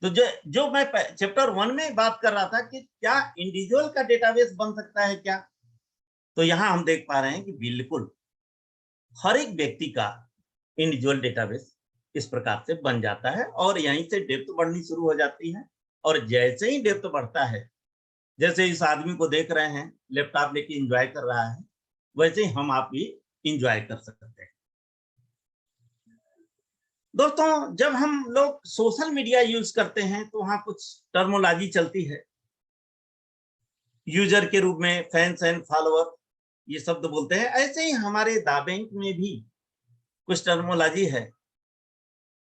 तो जो मैं चैप्टर 1 में बात कर रहा था कि क्या इंडिविजुअल का डेटाबेस बन सकता है क्या, तो यहां हम देख पा रहे हैं कि बिल्कुल हर एक व्यक्ति का इंडिविजुअल डेटाबेस इस प्रकार से बन जाता है और यहीं से डेप्थ बढ़नी शुरू हो जाती है। और जैसे ही डेप्थ बढ़ता है, जैसे इस आदमी को देख रहे हैं लैपटॉप लेके एंजॉय कर रहा है, वैसे ही हम आप भी एंजॉय कर सकते हैं। दोस्तों, जब हम लोग सोशल मीडिया यूज करते हैं तो वहां कुछ टर्मोलॉजी चलती है। यूजर के रूप में फैंस एंड फॉलोअर ये शब्द बोलते हैं। ऐसे ही हमारे द बैंक में भी कुछ टर्मोलॉजी है।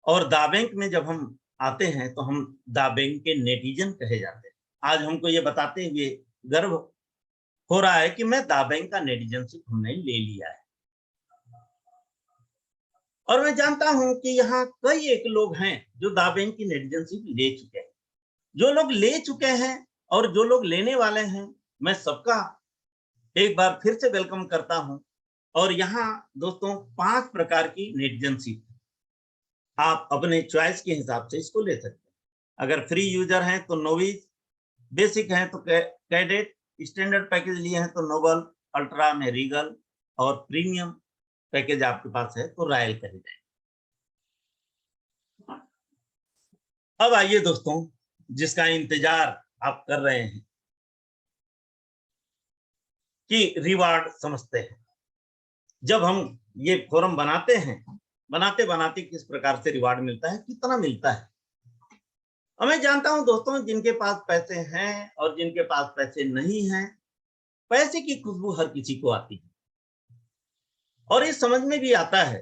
और द बैंक में जब हम आते हैं तो हम द बैंक के नेटिजन कहे जाते हैं। आज हमको ये बताते हुए गर्व हो रहा है कि मैं द बैंक का नेटिजनशिप हमने ले लिया है। और मैं जानता हूं कि यहाँ कई एक लोग हैं जो द बैंक की नेटिजनशिप ले चुके हैं। जो लोग ले चुके हैं और जो लोग लेने वाले हैं, मैं सबका एक बार फिर से वेलकम करता हूं। और यहाँ दोस्तों 5 प्रकार की नेटिजनशिप आप अपने चॉइस के हिसाब से इसको ले सकते हैं। अगर फ्री यूजर हैं तो नोविस, बेसिक हैं तो कैडेट, स्टैंडर्ड पैकेज लिए हैं तो नोबल, अल्ट्रा में रीगल, और प्रीमियम पैकेज आपके पास है तो रॉयल कहे जाए। अब आइए दोस्तों, जिसका इंतजार आप कर रहे हैं कि रिवार्ड समझते हैं। जब हम ये फोरम बनाते हैं, बनाते बनाते किस प्रकार से रिवार्ड मिलता है, कितना मिलता है। और मैं जानता हूं दोस्तों, जिनके पास पैसे हैं और जिनके पास पैसे नहीं हैं, पैसे की खुशबू हर किसी को आती है और ये समझ में भी आता है।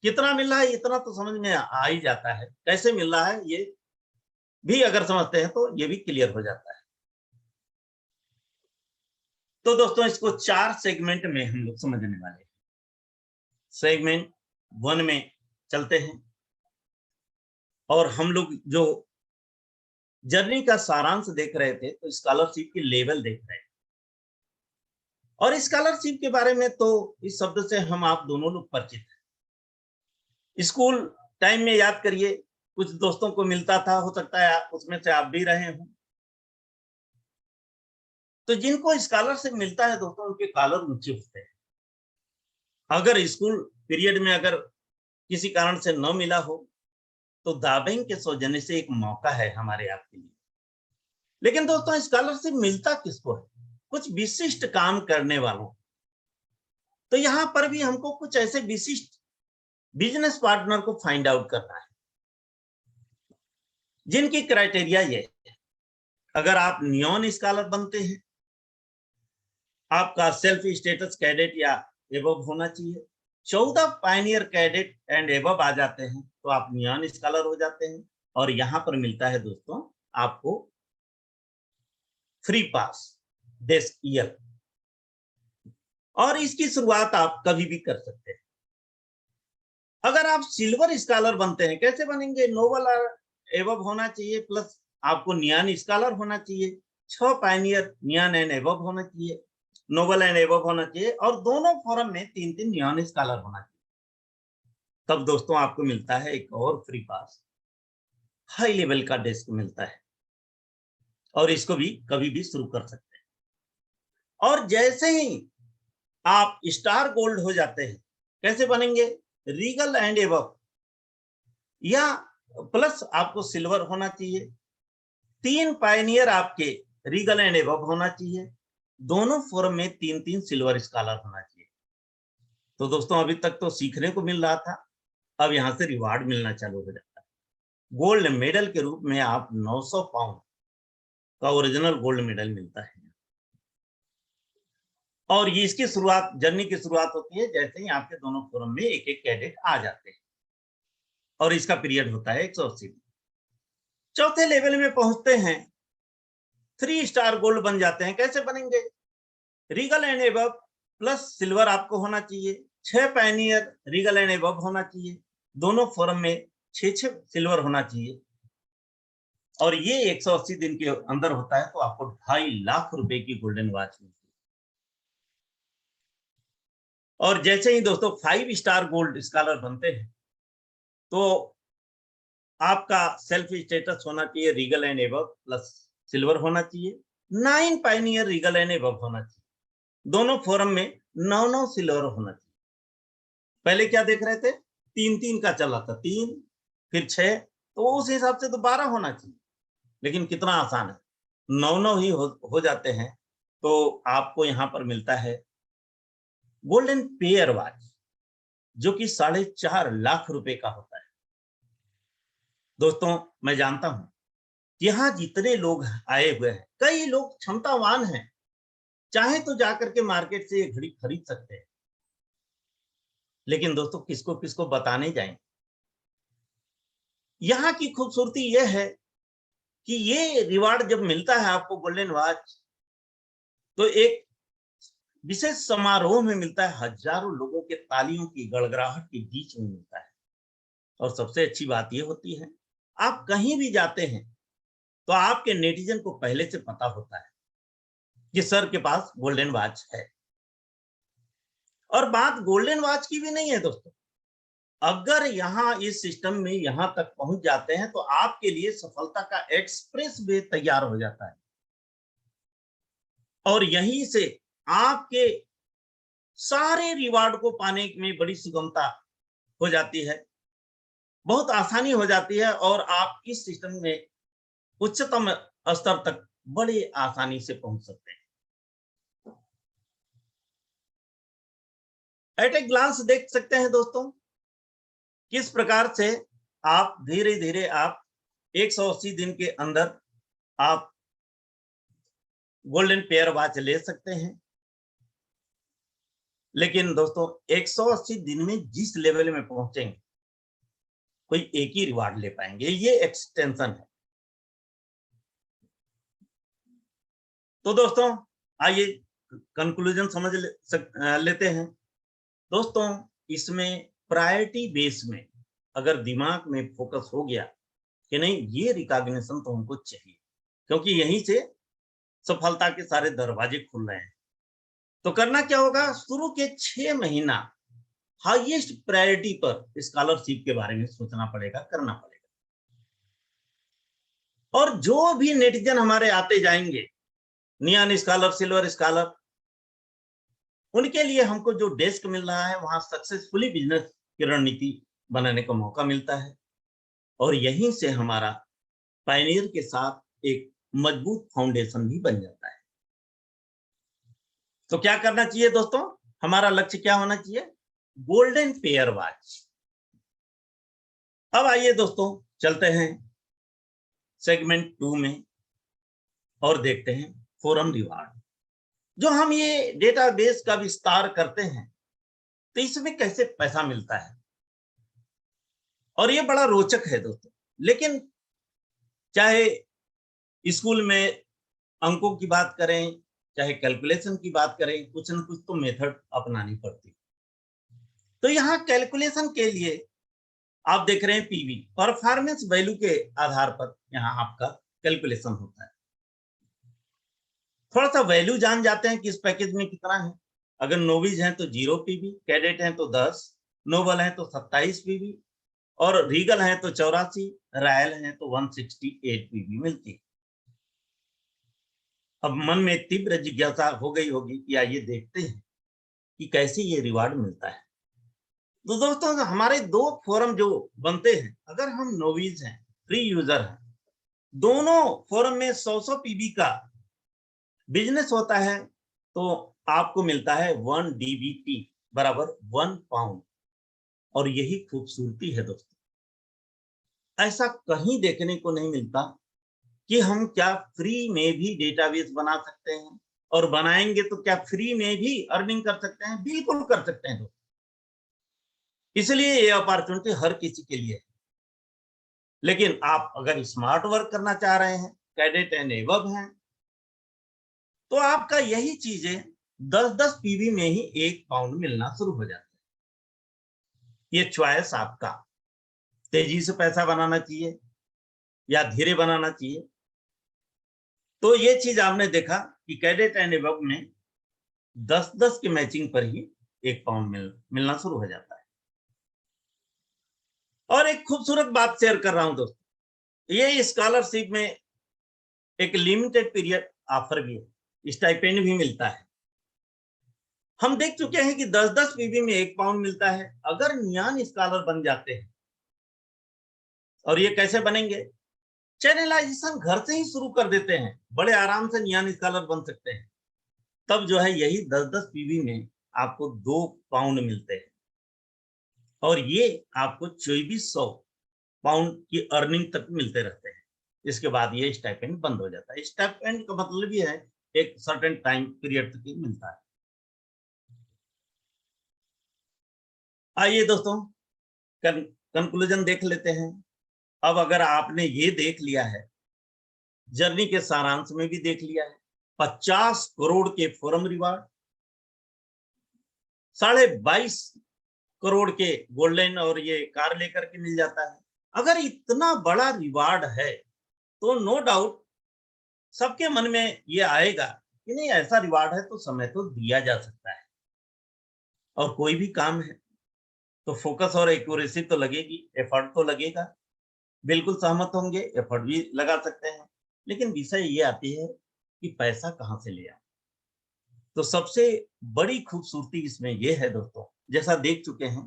कितना मिल रहा है इतना तो समझ में आ ही जाता है, कैसे मिल रहा है ये भी अगर समझते हैं तो ये भी क्लियर हो जाता है। तो दोस्तों, इसको 4 सेगमेंट में हम लोग समझने वाले हैं। सेगमेंट 1 में चलते हैं और हम लोग जो जर्नी का सारांश देख रहे थे तो स्कॉलरशिप की लेवल देख रहे हैं। और स्कॉलरशिप के बारे में तो इस शब्द से हम आप दोनों लोग परिचित हैं। स्कूल टाइम में याद करिए, कुछ दोस्तों को मिलता था, हो सकता है उसमें से आप भी रहे हों। तो जिनको स्कॉलरशिप मिलता है दोस्तों, उनके कॉलर ऊंचे होते हैं। अगर स्कूल पीरियड में अगर किसी कारण से न मिला हो तो द बैंक के सौजन्य से एक मौका है हमारे आपके लिए। लेकिन दोस्तों, स्कॉलरशिप मिलता किसको है? कुछ विशिष्ट काम करने वालों। तो यहां पर भी हमको कुछ ऐसे विशिष्ट बिजनेस पार्टनर को फाइंड आउट करना है जिनकी क्राइटेरिया ये है। अगर आप नियॉन स्कॉलर बनते हैं, आपका सेल्फ स्टेटस कैडेट या एबव होना चाहिए। 14 पायनियर कैडेट एंड एबव आ जाते हैं तो आप नियॉन स्कॉलर हो जाते हैं। और यहां पर मिलता है दोस्तों आपको फ्री पास डेस्क ईयर, और इसकी शुरुआत आप कभी भी कर सकते हैं। अगर आप सिल्वर स्कॉलर बनते हैं, कैसे बनेंगे? नोबल एबव होना चाहिए प्लस आपको नियॉन स्कॉलर होना चाहिए। 6 पायनियर नियॉन एंड एबव होना चाहिए, नोबल एंड एबव होना चाहिए, और दोनों फॉरम में 3-3 नियॉन स्कॉलर होना चाहिए। तब दोस्तों आपको मिलता है एक और फ्री पास, हाई लेवल का डेस्क मिलता है, और इसको भी कभी भी शुरू कर सकते हैं। और जैसे ही आप स्टार गोल्ड हो जाते हैं, कैसे बनेंगे? रीगल एंड एबव या प्लस आपको सिल्वर होना चाहिए। 3 पायनियर आपके रीगल एंड एबव होना चाहिए, दोनों फोरम में 3-3 सिल्वर स्कॉलर होना चाहिए। तो दोस्तों अभी तक तो सीखने को मिल रहा था, अब यहां से रिवार्ड मिलना चालू हो जाता है। गोल्ड मेडल के रूप में आप 900 पाउंड का ओरिजिनल गोल्ड मेडल मिलता है। और ये इसकी शुरुआत, जर्नी की शुरुआत होती है जैसे ही आपके दोनों फोरम में एक एक कैडेट आ जाते हैं, और इसका पीरियड होता है 180 दिन। चौथे लेवल में पहुंचते हैं, 3 स्टार गोल्ड बन जाते हैं। कैसे बनेंगे? Regal and above plus silver आपको होना चाहिए, 6 पायनियर रीगल एंड एबव होना चाहिए, दोनों फोरम में 6-6 सिल्वर होना चाहिए, और ये 180 दिन के अंदर होता है तो आपको 2.5 लाख रुपए की गोल्डन वॉच मिलती है। और जैसे ही दोस्तों 5 स्टार गोल्ड स्कॉलर बनते हैं तो आपका सेल्फ स्टेटस होना चाहिए Regal and above plus silver होना चाहिए, 9 पायनियर रीगल एंड एबव होना चाहिए, दोनों फोरम में 9-9 सिल्वर होना चाहिए। पहले क्या देख रहे थे? 3-3 का चला था, 3 फिर 6, तो उस हिसाब से तो 12 होना चाहिए। लेकिन कितना आसान है, 9-9 ही हो जाते हैं। तो आपको यहाँ पर मिलता है गोल्डन पेयर वॉच, जो कि 4.5 लाख रुपए का होता है। दोस्तों मैं जानता हूं यहाँ जितने लोग आए हुए हैं, कई लोग क्षमतावान हैं, चाहे तो जाकर के मार्केट से ये घड़ी खरीद सकते हैं, लेकिन दोस्तों किसको किसको बताने जाएं। यहाँ की खूबसूरती यह है कि ये रिवार्ड जब मिलता है आपको गोल्डन वॉच, तो एक विशेष समारोह में मिलता है, हजारों लोगों के तालियों की गड़गड़ाहट के बीच में मिलता है। और सबसे अच्छी बात यह होती है, आप कहीं भी जाते हैं तो आपके नेटिजन को पहले से पता होता है कि सर के पास गोल्डन वॉच है। और बात गोल्डन वॉच की भी नहीं है दोस्तों, अगर यहाँ इस सिस्टम में यहां तक पहुंच जाते हैं तो आपके लिए सफलता का एक्सप्रेस वे तैयार हो जाता है, और यहीं से आपके सारे रिवार्ड को पाने में बड़ी सुगमता हो जाती है, बहुत आसानी हो जाती है, और आप इस सिस्टम में उच्चतम स्तर तक बड़े आसानी से पहुंच सकते हैं। एट ए ग्लांस देख सकते हैं दोस्तों किस प्रकार से आप धीरे धीरे आप 180 दिन के अंदर आप गोल्डन पेयर वॉच ले सकते हैं। लेकिन दोस्तों 180 दिन में जिस लेवल में पहुंचेंगे, कोई एक ही रिवार्ड ले पाएंगे, ये एक्सटेंशन है। तो दोस्तों आइए कंक्लूजन समझ लेते हैं। दोस्तों इसमें प्रायोरिटी बेस में अगर दिमाग में फोकस हो गया कि नहीं ये रिकॉग्निशन तो हमको चाहिए, क्योंकि यहीं से सफलता के सारे दरवाजे खुल रहे हैं, तो करना क्या होगा? शुरू के 6 महीना हाईएस्ट प्रायोरिटी पर स्कॉलरशिप के बारे में सोचना पड़ेगा, करना पड़ेगा। और जो भी नेटिजन हमारे आते जाएंगे, नियॉन स्कॉलर, सिल्वर स्कॉलर, उनके लिए हमको जो डेस्क मिल रहा है वहां सक्सेसफुली बिजनेस की रणनीति बनाने का मौका मिलता है, और यहीं से हमारा पायनियर के साथ एक मजबूत फाउंडेशन भी बन जाता है। तो क्या करना चाहिए दोस्तों? हमारा लक्ष्य क्या होना चाहिए? Golden pair watch. अब आइए दोस्तों चलते हैं सेगमेंट 2 में। और देखते हैं फोरम रिवार्ड। जो हम ये डेटाबेस का विस्तार करते हैं तो इसमें कैसे पैसा मिलता है, और ये बड़ा रोचक है दोस्तों। लेकिन चाहे स्कूल में अंकों की बात करें, चाहे कैलकुलेशन की बात करें, कुछ न कुछ तो मेथड अपनानी पड़ती। तो यहाँ कैलकुलेशन के लिए आप देख रहे हैं पीवी, परफॉर्मेंस वैल्यू के आधार पर यहाँ आपका कैलकुलेशन होता है। थोड़ा सा वैल्यू जान जाते हैं कि इस पैकेज में कितना है। अगर नोविज हैं तो 0 पीवी, कैडेट हैं तो 10, नोबल हैं तो 27 पीवी, और रीगल हैं तो 84, रॉयल हैं तो 168 पीवी मिलती है। अब मन में तीव्र जिज्ञासा हो गई होगी कि आइए देखते हैं कि कैसे ये रिवार्ड मिलता है। तो दोस्तों हमारे दो फोरम जो बनते हैं, अगर हम नोविज हैं, फ्री यूजर हैं, दोनों फोरम में 100 पीवी का बिजनेस होता है, तो आपको मिलता है 1 डीबीटी बराबर 1 पाउंड। और यही खूबसूरती है दोस्तों, ऐसा कहीं देखने को नहीं मिलता कि हम क्या फ्री में भी डेटाबेस बना सकते हैं, और बनाएंगे तो क्या फ्री में भी अर्निंग कर सकते हैं? बिल्कुल कर सकते हैं दोस्तों। इसलिए ये अपॉर्चुनिटी हर किसी के लिए है। लेकिन आप अगर स्मार्ट वर्क करना चाह रहे हैं, कैडेट एंड एबव हैं, तो आपका यही चीजें 10-10 पीवी में ही 1 पाउंड मिलना शुरू हो जाता है। ये चॉइस आपका, तेजी से पैसा बनाना चाहिए या धीरे बनाना चाहिए। तो ये चीज आपने देखा कि कैडेट एंड एबव में 10-10 की मैचिंग पर ही 1 पाउंड मिलना शुरू हो जाता है। और एक खूबसूरत बात शेयर कर रहा हूं दोस्तों, ये स्कॉलरशिप में एक लिमिटेड पीरियड ऑफर भी है, स्टाइपेंड भी मिलता है। हम देख चुके हैं कि 10-10 पीवी में 1 पाउंड मिलता है। अगर नियान स्कॉलर बन जाते हैं, और ये कैसे बनेंगे? चैनलाइजेशन घर से ही शुरू कर देते हैं, बड़े आराम से नियान स्कॉलर बन सकते हैं। तब जो है यही 10-10 पीवी में आपको 2 पाउंड मिलते हैं, और ये आपको 2400 पाउंड की अर्निंग तक मिलते रहते हैं। इसके बाद ये स्टाइपेंड बंद हो जाता है। स्टाइपेंड का मतलब ये है एक सर्टेन टाइम पीरियड तक ही मिलता है। आइए दोस्तों कंक्लूजन देख लेते हैं। अब अगर आपने ये देख लिया है, जर्नी के सारांश में भी देख लिया है, 50 करोड़ के फोरम रिवार्ड, 22.5 करोड़ के गोल्डन और ये कार लेकर के मिल जाता है। अगर इतना बड़ा रिवार्ड है तो नो डाउट सबके मन में ये आएगा कि नहीं, ऐसा रिवार्ड है तो समय तो दिया जा सकता है। और कोई भी काम है तो फोकस और एक्यूरेसी तो लगेगी, एफर्ट तो लगेगा। बिल्कुल सहमत होंगे, एफर्ट भी लगा सकते हैं। लेकिन विषय ये आती है कि पैसा कहाँ से ले आए। तो सबसे बड़ी खूबसूरती इसमें ये है दोस्तों, जैसा देख चुके हैं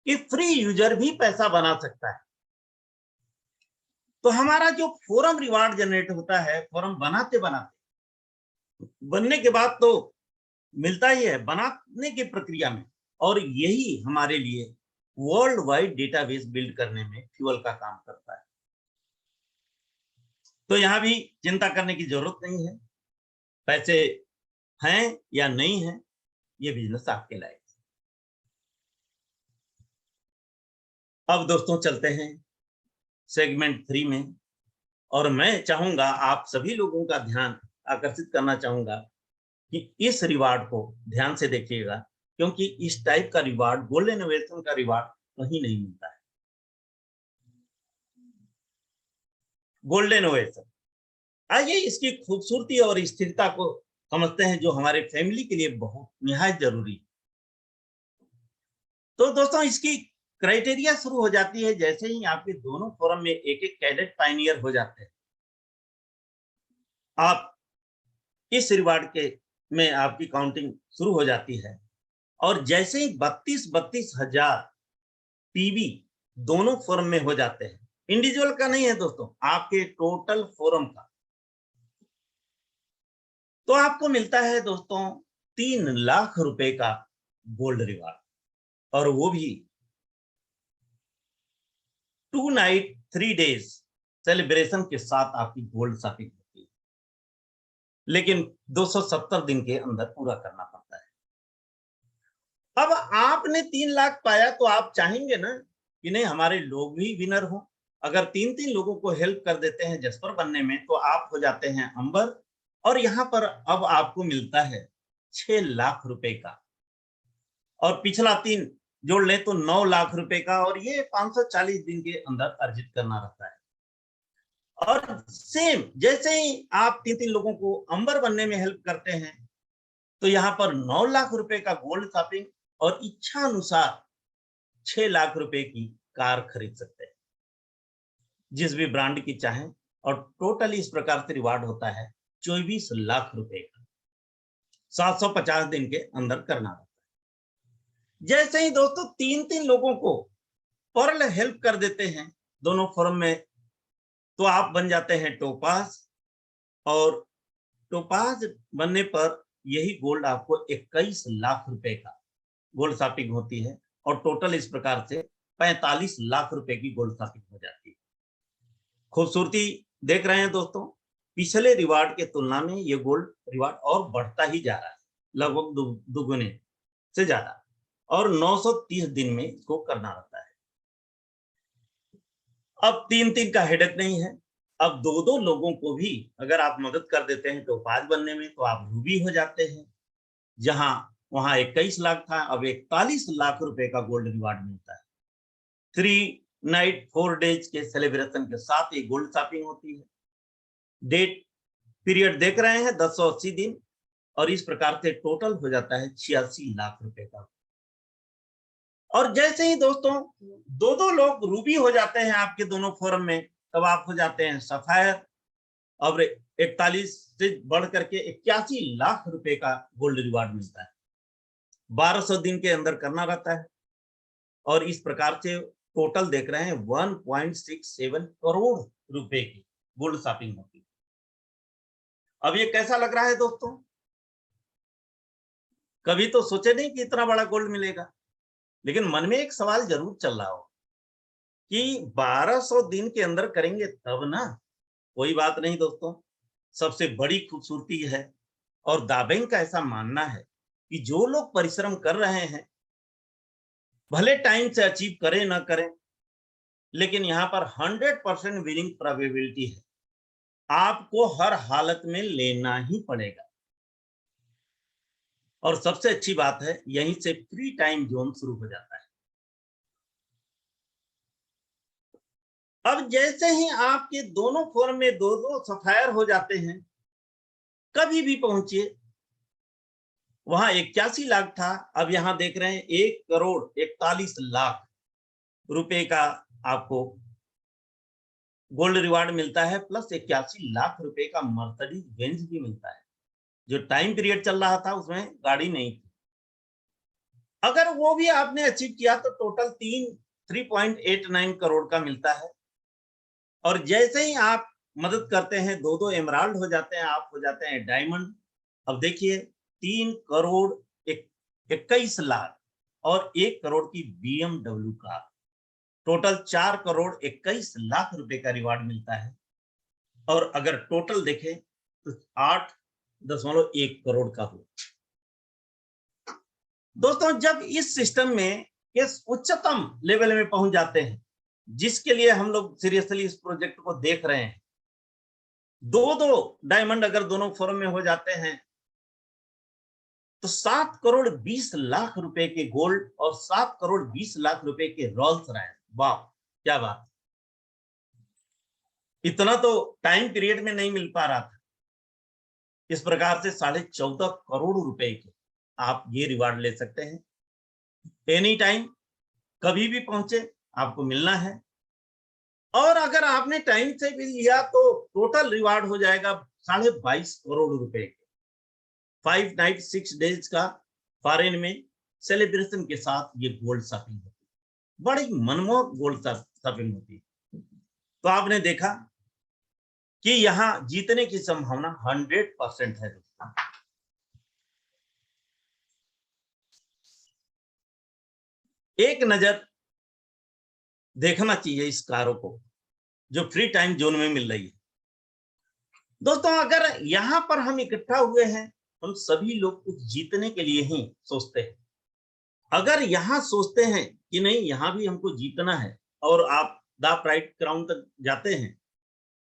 कि फ्री यूजर भी पैसा बना सकता है। तो हमारा जो फोरम रिवार्ड जनरेट होता है, फोरम बनाते बनाते बनने के बाद तो मिलता ही है, बनाने की प्रक्रिया में। और यही हमारे लिए वर्ल्ड वाइड डेटाबेस बिल्ड करने में फ्यूल का काम करता है। तो यहाँ भी चिंता करने की जरूरत नहीं है, पैसे हैं या नहीं है, ये बिजनेस आपके लायक। अब दोस्तों चलते हैं सेगमेंट 3 में, और मैं चाहूंगा आप सभी लोगों का ध्यान आकर्षित करना चाहूंगा कि इस रिवार्ड को ध्यान से देखिएगा, क्योंकि इस टाइप का रिवार्ड, गोल्डन इनोवेशन का रिवार्ड कहीं नहीं मिलता है। गोल्डन इनोवेशन, आइए इसकी खूबसूरती और स्थिरता को समझते हैं, जो हमारे फैमिली के लिए बहुत निहायत जरूरी है। तो दोस्तों इसकी क्राइटेरिया शुरू हो जाती है जैसे ही आपके दोनों फोरम में एक एक कैडेट पायनियर हो जाते हैं। आप इस रिवार्ड के में आपकी काउंटिंग शुरू हो जाती है, और जैसे ही 32 हजार पीवी दोनों फोरम में हो जाते हैं, इंडिविजुअल का नहीं है दोस्तों, आपके टोटल फोरम का, तो आपको मिलता है दोस्तों 3 लाख रुपए का गोल्ड रिवार्ड। और वो भी 2 नाइट 3 डेज सेलिब्रेशन के साथ आपकी गोल्ड शॉपिंग होती है। लेकिन 270 दिन के अंदर पूरा करना पड़ता है। अब आपने 3 लाख पाया तो आप चाहेंगे ना कि नहीं हमारे लोग भी विनर हो। अगर 3-3 लोगों को हेल्प कर देते हैं जस्पर बनने में तो आप हो जाते हैं अंबर, और यहाँ पर अब आपको मिलता है 6 लाख रुपए का, और पिछला 3 जोड़ लें तो 9 लाख रुपए का, और ये 540 दिन के अंदर अर्जित करना रहता है। और सेम जैसे ही आप 3-3 लोगों को अंबर बनने में हेल्प करते हैं तो यहाँ पर 9 लाख रुपए का गोल्ड शॉपिंग और इच्छा अनुसार 6 लाख रुपए की कार खरीद सकते हैं, जिस भी ब्रांड की चाहें। और टोटल इस प्रकार से रिवार्ड होता है 24 लाख रुपए का, 750 दिन के अंदर करना होता है। जैसे ही दोस्तों 3-3 लोगों को पर्ल हेल्प कर देते हैं दोनों फॉर्म में, तो आप बन जाते हैं टोपाज, और टोपाज बनने पर यही गोल्ड आपको 21 लाख रुपए का गोल्ड शॉपिंग होती है, और टोटल इस प्रकार से 45 लाख रुपए की गोल्ड शॉपिंग हो जाती है। खूबसूरती देख रहे हैं दोस्तों, पिछले रिवार्ड के तुलना में ये गोल्ड रिवार्ड और बढ़ता ही जा रहा है, लगभग दुगुने से ज्यादा, और 930 दिन में इसको करना रहता है। अब 3-3 का हेडेक नहीं है, अब 2-2 लोगों को भी अगर आप मदद कर देते हैं टोपाज बनने में तो आप रूबी हो जाते हैं। जहां वहां 21 लाख था, अब 41 लाख रुपए का गोल्ड रिवार्ड मिलता है। 3 नाइट 4 डेज के सेलिब्रेशन के साथ ये गोल्ड शॉपिंग होती है। डेट पीरियड देख रहे हैं 1080 दिन, और इस प्रकार से टोटल हो जाता है 86 लाख रुपए का। और जैसे ही दोस्तों 2-2 लोग रूबी हो जाते हैं आपके दोनों फोरम में, तब आप हो जाते हैं सफायर, और 41 से बढ़ करके 81 लाख रुपए का गोल्ड रिवार्ड मिलता है। 1200 दिन के अंदर करना रहता है, और इस प्रकार से टोटल देख रहे हैं 1.67 करोड़ रुपए की गोल्ड शॉपिंग होती है। अब ये कैसा लग रहा है दोस्तों? कभी तो सोचे नहीं कि इतना बड़ा गोल्ड मिलेगा, लेकिन मन में एक सवाल जरूर चल रहा हो कि 1200 दिन के अंदर करेंगे तब ना। कोई बात नहीं दोस्तों, सबसे बड़ी खूबसूरती है, और दाबेंग का ऐसा मानना है कि जो लोग परिश्रम कर रहे हैं, भले टाइम से अचीव करें ना करें, लेकिन यहाँ पर 100% विनिंग प्रोबेबिलिटी है। आपको हर हालत में लेना ही पड़ेगा। और सबसे अच्छी बात है, यहीं से फ्री टाइम जोन शुरू हो जाता है। अब जैसे ही आपके दोनों फोरम में 2-2 सफायर हो जाते हैं, कभी भी पहुंचिए, वहां 81 लाख था, अब यहां देख रहे हैं 1 करोड़ 41 लाख रुपए का आपको गोल्ड रिवार्ड मिलता है, प्लस 81 लाख रुपए का मर्सिडीज बेंज भी मिलता है। जो टाइम पीरियड चल रहा था उसमें गाड़ी नहीं थी। अगर वो भी आपने अचीव किया तो टोटल 3.89 करोड़ का मिलता है। और जैसे ही आप मदद करते हैं 2-2 एमराल्ड हो जाते हैं, आप हो जाते हैं डायमंड। अब देखिए 3 करोड़ 21 लाख और 1 करोड़ की BMW car, total 4 crore 21 lakh रुपए का रिवार्ड मिलता है। और अगर टोटल देखें तो 8.1 करोड़ का हो। दोस्तों जब इस सिस्टम में इस उच्चतम लेवल में पहुंच जाते हैं, जिसके लिए हम लोग सीरियसली इस प्रोजेक्ट को देख रहे हैं, 2-2 डायमंड अगर दोनों फोरम में हो जाते हैं तो 7 करोड़ 20 लाख रुपए के गोल्ड और 7 करोड़ 20 लाख रुपए के रोल्स रॉयस। वाह क्या बात! इतना तो टाइम पीरियड में नहीं मिल पा रहा था। इस प्रकार से 14.5 करोड़ रुपए के आप ये रिवार्ड ले सकते हैं। एनी टाइम, कभी भी पहुंचे, आपको मिलना है। और अगर आपने टाइम से भी लिया तो टोटल रिवार्ड हो जाएगा 22.5 करोड़ रुपए के। 5 नाइट 6 डेज का फॉरेन में सेलिब्रेशन के साथ ये गोल्ड शॉपिंग होती है। बड़ी मनमोहक गोल्ड शॉपिंग होती है। तो आपने देखा कि यहां जीतने की संभावना 100% है दोस्तों। एक नजर देखना चाहिए इस कारों को जो फ्री टाइम जोन में मिल रही है। दोस्तों अगर यहाँ पर हम इकट्ठा हुए हैं, हम सभी लोग कुछ जीतने के लिए ही सोचते हैं। अगर यहाँ सोचते हैं कि नहीं यहाँ भी हमको जीतना है और आप द प्राइड क्राउन तक जाते हैं,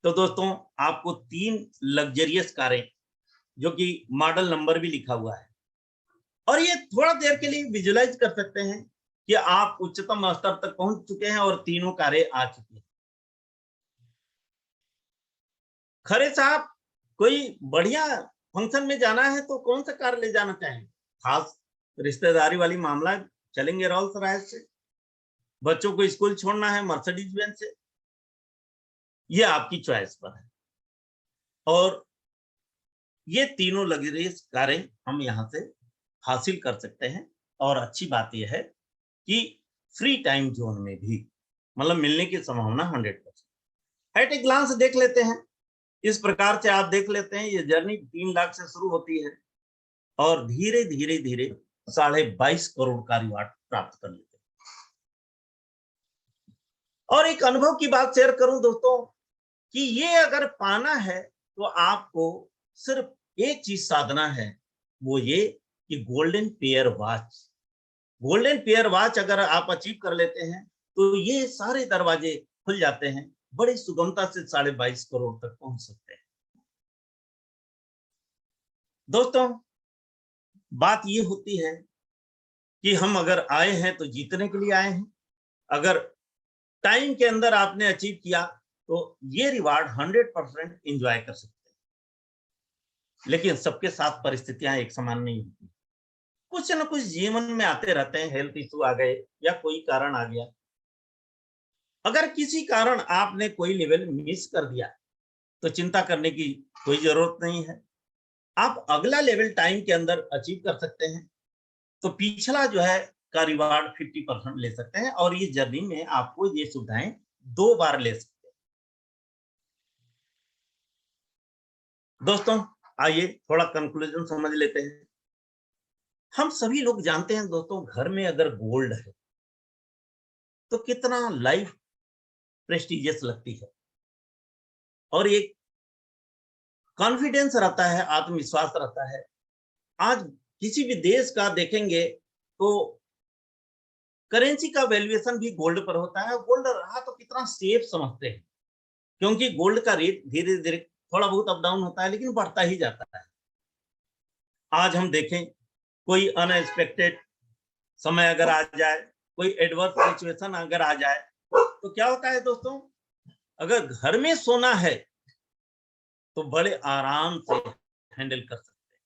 तो दोस्तों आपको 3 लग्जरियस कारें जो कि मॉडल नंबर भी लिखा हुआ है, और ये थोड़ा देर के लिए विजुअलाइज कर सकते हैं कि आप उच्चतम स्तर तक पहुंच चुके हैं और तीनों कारें आ चुकी हैं। खरे साहब, कोई बढ़िया फंक्शन में जाना है तो कौन सा कार ले जाना चाहेंगे? खास रिश्तेदारी वाली मामला चलेंगे रोल्स रॉयस से, बच्चों को स्कूल छोड़ना है मर्सिडीज बेंज से, ये आपकी चॉइस पर है। और ये तीनों लग्जरियस कारें हम यहाँ से हासिल कर सकते हैं, और अच्छी बात यह है कि फ्री टाइम जोन में भी मतलब मिलने की संभावना 100%। एट ए ग्लांस देख लेते हैं, इस प्रकार से आप देख लेते हैं ये जर्नी 3 लाख से शुरू होती है और धीरे धीरे धीरे 22.5 करोड़ का रिवार्ड प्राप्त कर लेते हैं। और एक अनुभव की बात शेयर करूं दोस्तों कि ये अगर पाना है तो आपको सिर्फ एक चीज साधना है, वो ये कि गोल्डन पेयर वॉच अगर आप अचीव कर लेते हैं तो ये सारे दरवाजे खुल जाते हैं, बड़ी सुगमता से 22.5 करोड़ तक पहुंच सकते हैं। दोस्तों बात ये होती है कि हम अगर आए हैं तो जीतने के लिए आए हैं। अगर टाइम के अंदर आपने अचीव किया तो ये रिवार्ड 100% एंजॉय कर सकते हैं। लेकिन सबके साथ परिस्थितियां एक समान नहीं होती, कुछ न कुछ जीवन में आते रहते हैं, हेल्थ इशू आ गए या कोई कारण आ गया। अगर किसी कारण आपने कोई लेवल मिस कर दिया तो चिंता करने की कोई जरूरत नहीं है, आप अगला लेवल टाइम के अंदर अचीव कर सकते हैं, तो पिछला जो है का रिवार्ड 50% ले सकते हैं, और ये जर्नी में आपको ये सुविधाएं 2 बार ले सकते हैं। दोस्तों आइए थोड़ा कंक्लूजन समझ लेते हैं। हम सभी लोग जानते हैं दोस्तों, घर में अगर गोल्ड है तो कितना लाइफ प्रेस्टिजियस लगती है, और एक कॉन्फिडेंस रहता है, आत्मविश्वास रहता है। आज किसी भी देश का देखेंगे तो करेंसी का वैल्यूएशन भी गोल्ड पर होता है। गोल्ड रहा तो कितना सेफ समझते हैं, क्योंकि गोल्ड का रेट धीरे धीरे थोड़ा बहुत अप डाउन होता है लेकिन बढ़ता ही जाता है। आज हम देखें कोई अनएक्सपेक्टेड समय अगर आ जाए, कोई एडवर्स सिचुएशन अगर आ जाए, तो क्या होता है दोस्तों, अगर घर में सोना है तो बड़े आराम से हैंडल कर सकते हैं।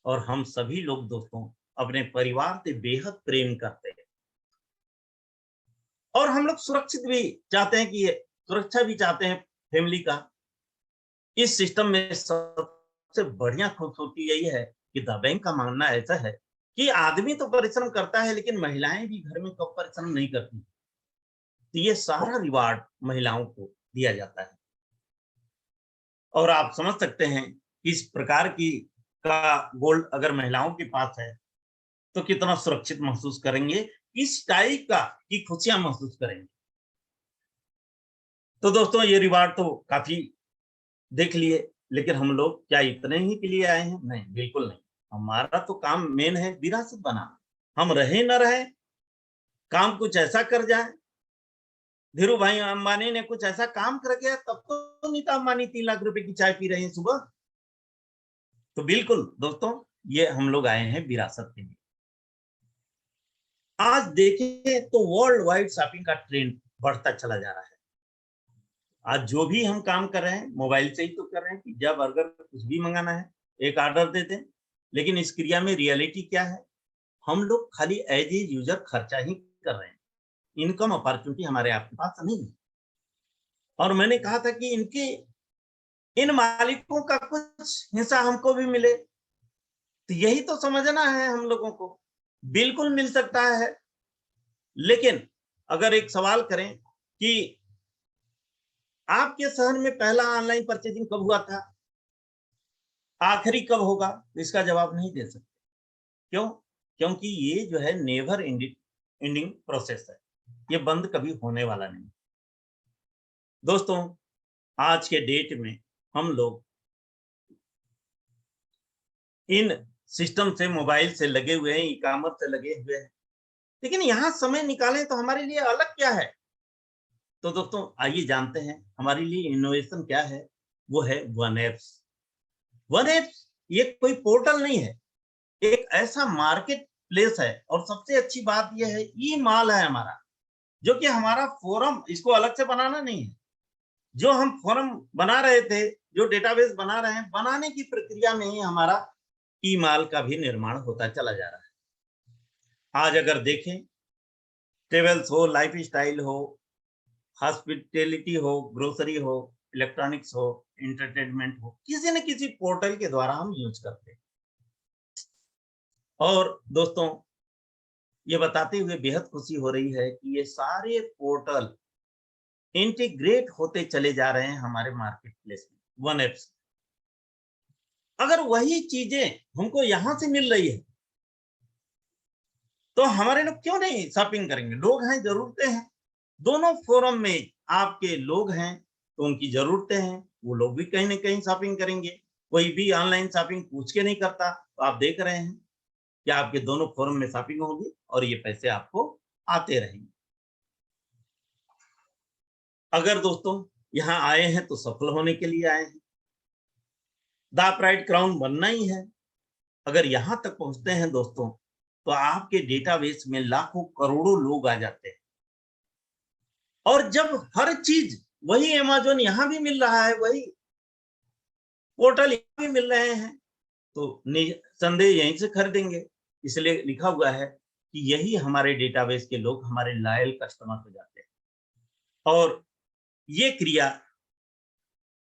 और हम सभी लोग दोस्तों अपने परिवार से बेहद प्रेम करते हैं, और हम लोग सुरक्षित भी चाहते हैं, कि सुरक्षा भी चाहते हैं फैमिली का। इस सिस्टम में सबसे बढ़िया खूबसूरती यही है कि द बैंक का मानना ऐसा है कि आदमी तो परिश्रम करता है लेकिन महिलाएं भी घर में कब परिश्रम नहीं करती, तो ये सारा रिवार्ड महिलाओं को दिया जाता है। और आप समझ सकते हैं इस प्रकार की का गोल्ड अगर महिलाओं के पास है तो कितना सुरक्षित महसूस करेंगे, इस टाइप का की खुशियां महसूस करेंगे। तो दोस्तों ये रिवार्ड तो काफी देख लिए, लेकिन हम लोग क्या इतने ही के लिए आए हैं? नहीं, बिल्कुल नहीं। हमारा तो काम मेन है विरासत बनाना। हम रहे न रहे, काम कुछ ऐसा कर जाए, धीरू भाई अंबानी ने कुछ ऐसा काम कर गया, तब तो नीता अंबानी 3 लाख रुपए की चाय पी रहे हैं सुबह। तो बिल्कुल दोस्तों ये हम लोग आए हैं विरासत के लिए। आज देखें तो वर्ल्ड वाइड शॉपिंग का ट्रेंड बढ़ता चला जा रहा है। आज जो भी हम काम कर रहे हैं मोबाइल से ही तो कर रहे हैं, कि जब अगर कुछ भी मंगाना है एक ऑर्डर देते हैं, लेकिन इस क्रिया में रियलिटी क्या है, हम लोग खाली एज ए यूजर खर्चा ही कर रहे हैं, इनकम अपॉर्चुनिटी हमारे आपके पास नहीं है। और मैंने कहा था कि इन मालिकों का कुछ हिस्सा हमको भी मिले, तो यही तो समझना है हम लोगों को। बिल्कुल मिल सकता है, लेकिन अगर एक सवाल करें कि आपके शहर में पहला ऑनलाइन परचेजिंग कब हुआ था, आखिरी कब होगा, तो इसका जवाब नहीं दे सकते। क्यों? क्योंकि ये जो है नेवर एंडिंग प्रोसेस है, ये बंद कभी होने वाला नहीं। दोस्तों आज के डेट में हम लोग इन सिस्टम से, मोबाइल से लगे हुए हैं, ई-कॉमर्स से लगे हुए हैं, लेकिन यहाँ समय निकालें तो हमारे लिए अलग क्या है? तो दोस्तों आइए जानते हैं हमारे लिए इनोवेशन क्या है। वो है वन एप्स। वन एप्स ये कोई पोर्टल नहीं है, एक ऐसा मार्केट प्लेस है, और सबसे अच्छी बात ये है ई मॉल है हमारा, जो कि हमारा फोरम, इसको अलग से बनाना नहीं है। जो हम फोरम बना रहे थे, जो डेटाबेस बना रहे हैं, बनाने की प्रक्रिया में ही हमारा ई मॉल का भी निर्माण होता चला जा रहा है। आज अगर देखें, ट्रेवल्स हो, लाइफस्टाइल हो, हॉस्पिटैलिटी हो, ग्रोसरी हो, इलेक्ट्रॉनिक्स हो, एंटरटेनमेंट हो, किसी न किसी पोर्टल के द्वारा हम यूज करते हैं। और दोस्तों ये बताते हुए बेहद खुशी हो रही है कि ये सारे पोर्टल इंटीग्रेट होते चले जा रहे हैं हमारे मार्केट प्लेस में, वन एप्स। अगर वही चीजें हमको यहां से मिल रही है, तो हमारे लोग क्यों नहीं शॉपिंग करेंगे? लोग हैं, जरूरतें हैं। दोनों फोरम में आपके लोग हैं, तो उनकी जरूरतें हैं, वो लोग भी कहीं ना कहीं शॉपिंग करेंगे। कोई भी ऑनलाइन शॉपिंग पूछ के नहीं करता। तो आप देख रहे हैं कि आपके दोनों फोरम में शॉपिंग होगी और ये पैसे आपको आते रहेंगे। अगर दोस्तों यहाँ आए हैं तो सफल होने के लिए आए हैं, द प्राइड क्राउन बनना ही है। अगर यहाँ तक पहुंचते हैं दोस्तों, तो आपके डेटाबेस में लाखों करोड़ों लोग आ जाते हैं। और जब हर चीज वही अमेज़न यहाँ भी मिल रहा है, वही पोर्टल यहाँ भी मिल रहे हैं, तो निसंदेह यहीं से खरीदेंगे। इसलिए लिखा हुआ है कि यही हमारे डेटाबेस के लोग हमारे लॉयल कस्टमर हो जाते हैं। और ये क्रिया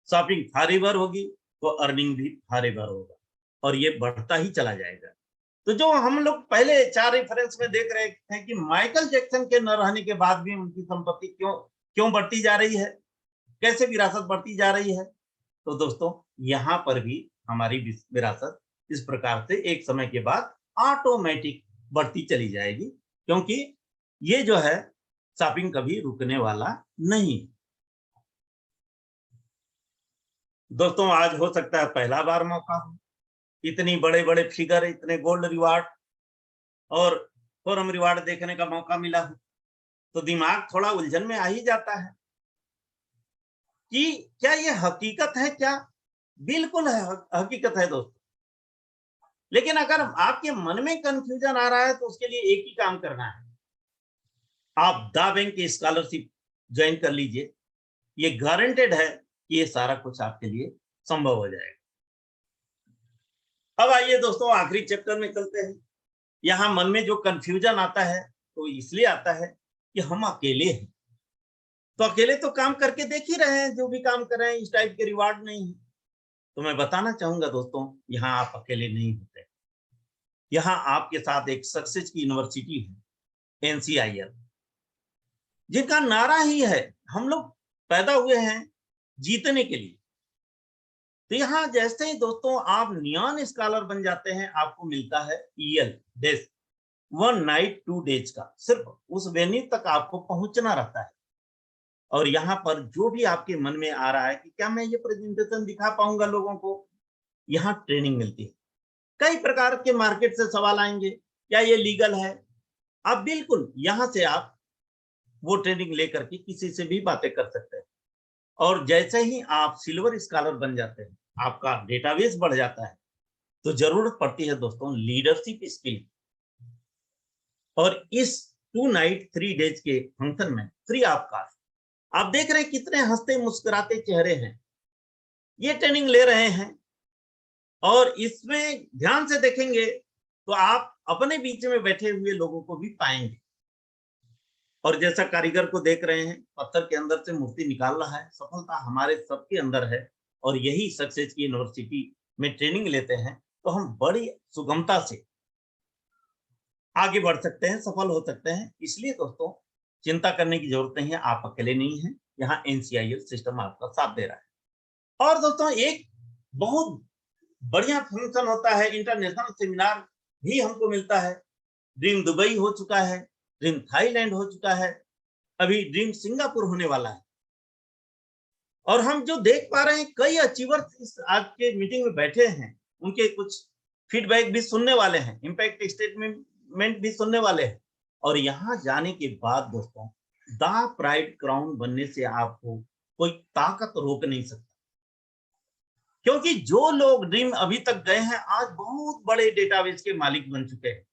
शॉपिंग फॉरएवर होगी तो अर्निंग भी फॉरएवर होगा, और ये बढ़ता ही चला जाएगा। तो जो हम लोग पहले 4 रेफरेंस में देख रहे थे कि माइकल जैक्सन के न रहने के बाद भी उनकी संपत्ति क्यों क्यों बढ़ती जा रही है, कैसे विरासत बढ़ती जा रही है, तो दोस्तों यहाँ पर भी हमारी विरासत इस प्रकार से एक समय के बाद ऑटोमेटिक बढ़ती चली जाएगी, क्योंकि ये जो है शॉपिंग कभी रुकने वाला नहीं। दोस्तों आज हो सकता है पहला बार मौका हो, इतनी बड़े-बड़े फिगर, इतने गोल्ड रिवार्ड और फोरम रिवार्ड देखने का मौका मिला हो, तो दिमाग थोड़ा उलझन में आ ही जाता है कि क्या ये हकीकत है क्या? बिल्कुल है, हकीकत है दोस्तों। लेकिन अगर आपके मन में कंफ्यूजन आ रहा है, तो उसके लिए एक ही काम करना है, आप द बैंक की स्कॉलरशिप ज्वाइन कर लीजिए। ये गारंटेड है कि ये सारा कुछ आपके लिए संभव हो जाएगा। अब आइए दोस्तों आखिरी चैप्टर में चलते हैं। यहाँ मन में जो कंफ्यूजन आता है, तो इसलिए आता है कि हम अकेले हैं। तो अकेले तो काम करके देख ही रहे हैं, जो भी काम कर रहे हैं इस टाइप के रिवार्ड नहीं है। तो मैं बताना चाहूंगा दोस्तों, यहाँ आप अकेले नहीं होते। यहाँ आपके साथ एक सक्सेस की यूनिवर्सिटी है, एनसीआईएल, जिनका नारा ही है हम लोग पैदा हुए हैं जीतने के लिए। तो यहाँ जैसे ही दोस्तों आप नियॉन स्कॉलर बन जाते हैं, आपको मिलता है ईएल डेस्क, 1 नाइट 2 डेज का। सिर्फ उस वेन्यू तक आपको पहुंचना रहता है, और यहाँ पर जो भी आपके मन में आ रहा है कि क्या मैं ये प्रेजेंटेशन दिखा पाऊंगा लोगों को, यहाँ ट्रेनिंग मिलती है। कई प्रकार के मार्केट से सवाल आएंगे, क्या ये लीगल है? आप बिल्कुल यहाँ से आप वो ट्रेनिंग लेकर के किसी से भी बातें कर सकते हैं। और जैसे ही आप सिल्वर स्कॉलर बन जाते हैं, आपका डेटाबेस बढ़ जाता है, तो जरूरत पड़ती है दोस्तों लीडरशिप स्किल। और इस 2 नाइट 3 डेज के फंक्शन में फ्री ऑफ कॉस्ट, आप देख रहे हैं कितने हंसते मुस्कुराते चेहरे हैं, ये ट्रेनिंग ले रहे हैं। और इसमें ध्यान से देखेंगे तो आप अपने बीच में बैठे हुए लोगों को भी पाएंगे। और जैसा कारीगर को देख रहे हैं, पत्थर के अंदर से मूर्ति निकाल रहा है, सफलता हमारे सबके अंदर है। और यही सक्सेस की यूनिवर्सिटी में ट्रेनिंग लेते हैं, तो हम बड़ी सुगमता से आगे बढ़ सकते हैं, सफल हो सकते हैं। इसलिए दोस्तों चिंता करने की जरूरत नहीं है, आप अकेले नहीं हैं। यहाँ एनसीआईएल सिस्टम आपका साथ दे रहा है। और दोस्तों एक बहुत बढ़िया फंक्शन होता है, इंटरनेशनल सेमिनार भी हमको मिलता है। ड्रीम दुबई हो चुका है, ड्रीम थाईलैंड हो चुका है, अभी ड्रीम सिंगापुर होने वाला है। और हम जो देख पा रहे हैं, कई अचीवर्स इस आज के मीटिंग में बैठे हैं, उनके कुछ फीडबैक भी सुनने वाले हैं, इम्पैक्ट स्टेटमेंट भी सुनने वाले हैं। और यहाँ जाने के बाद दोस्तों, द प्राइड क्राउन बनने से आपको कोई ताकत रोक नहीं सकता, क्योंकि जो लोग ड्रीम अभी तक गए हैं आज बहुत बड़े डेटाबेस के मालिक बन चुके हैं,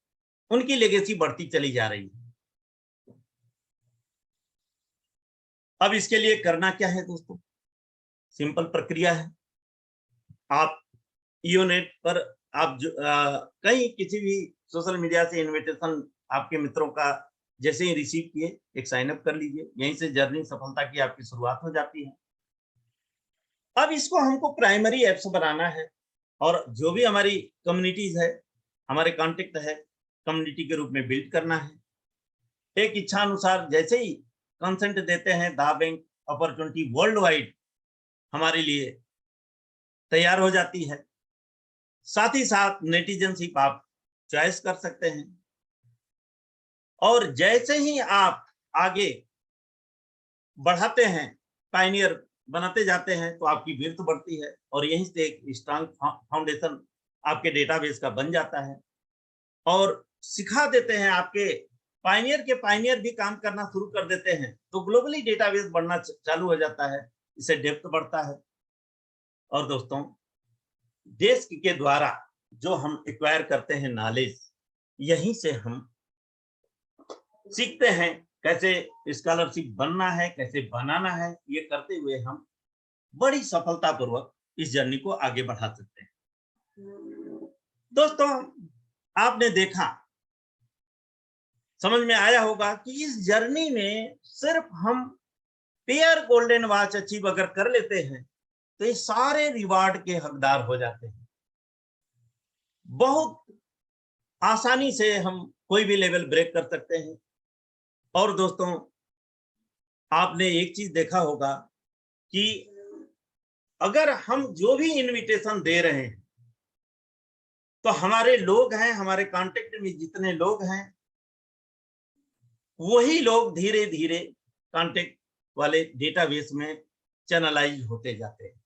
उनकी लेगेसी बढ़ती चली जा रही है। अब इसके लिए करना क्या है दोस्तों? सिंपल प्रक्रिया है। आप ईओनेट पर आप कहीं किसी भी सोशल मीडिया से इनविटेशन आपके मित्रों का जैसे ही रिसीव किए, एक साइन अप कर लीजिए। यहीं से जर्नी सफलता की आपकी शुरुआत हो जाती है। अब इसको हमको प्राइमरी एप्स बनाना है, और जो भी हमारी कम्युनिटीज है, हमारे कॉन्टेक्ट है, कम्युनिटी के रूप में बिल्ड करना है। एक इच्छा अनुसार जैसे ही कंसेंट देते हैं, the bank opportunity world wide हमारे लिए तैयार हो जाती है। साथ ही साथ नेटिजनशिप आप चॉइस कर सकते हैं, और जैसे ही आप आगे बढ़ाते हैं, पायनियर बनाते जाते हैं, तो आपकी विर्थ बढ़ती है, और यहीं से एक स्ट्रांग फाउंडेशन आपके डेटाबेस का बन जाता है। और सिखा देते हैं, आपके पायनियर भी काम करना शुरू कर देते हैं, तो ग्लोबली डेटाबेस बढ़ना चालू हो जाता है, इससे डेप्थ बढ़ता है। और दोस्तों, डेस्क के द्वारा जो हम एक्वायर करते हैं नॉलेज, यहीं से हम सीखते हैं कैसे स्कॉलरशिप बनना है, कैसे बनाना है। ये करते हुए हम बड़ी सफलतापूर्वक इस जर्नी को आगे बढ़ा सकते हैं। दोस्तों, आपने देखा, समझ में आया होगा कि इस जर्नी में सिर्फ हम पेयर गोल्डन वॉच अचीव अगर कर लेते हैं, तो ये सारे रिवार्ड के हकदार हो जाते हैं। बहुत आसानी से हम कोई भी लेवल ब्रेक कर सकते हैं। और दोस्तों, आपने एक चीज देखा होगा कि अगर हम जो भी इनविटेशन दे रहे हैं, तो हमारे लोग हैं, हमारे कांटेक्ट में जितने लोग हैं, वही लोग धीरे धीरे कांटेक्ट वाले डेटाबेस में चैनलाइज होते जाते हैं।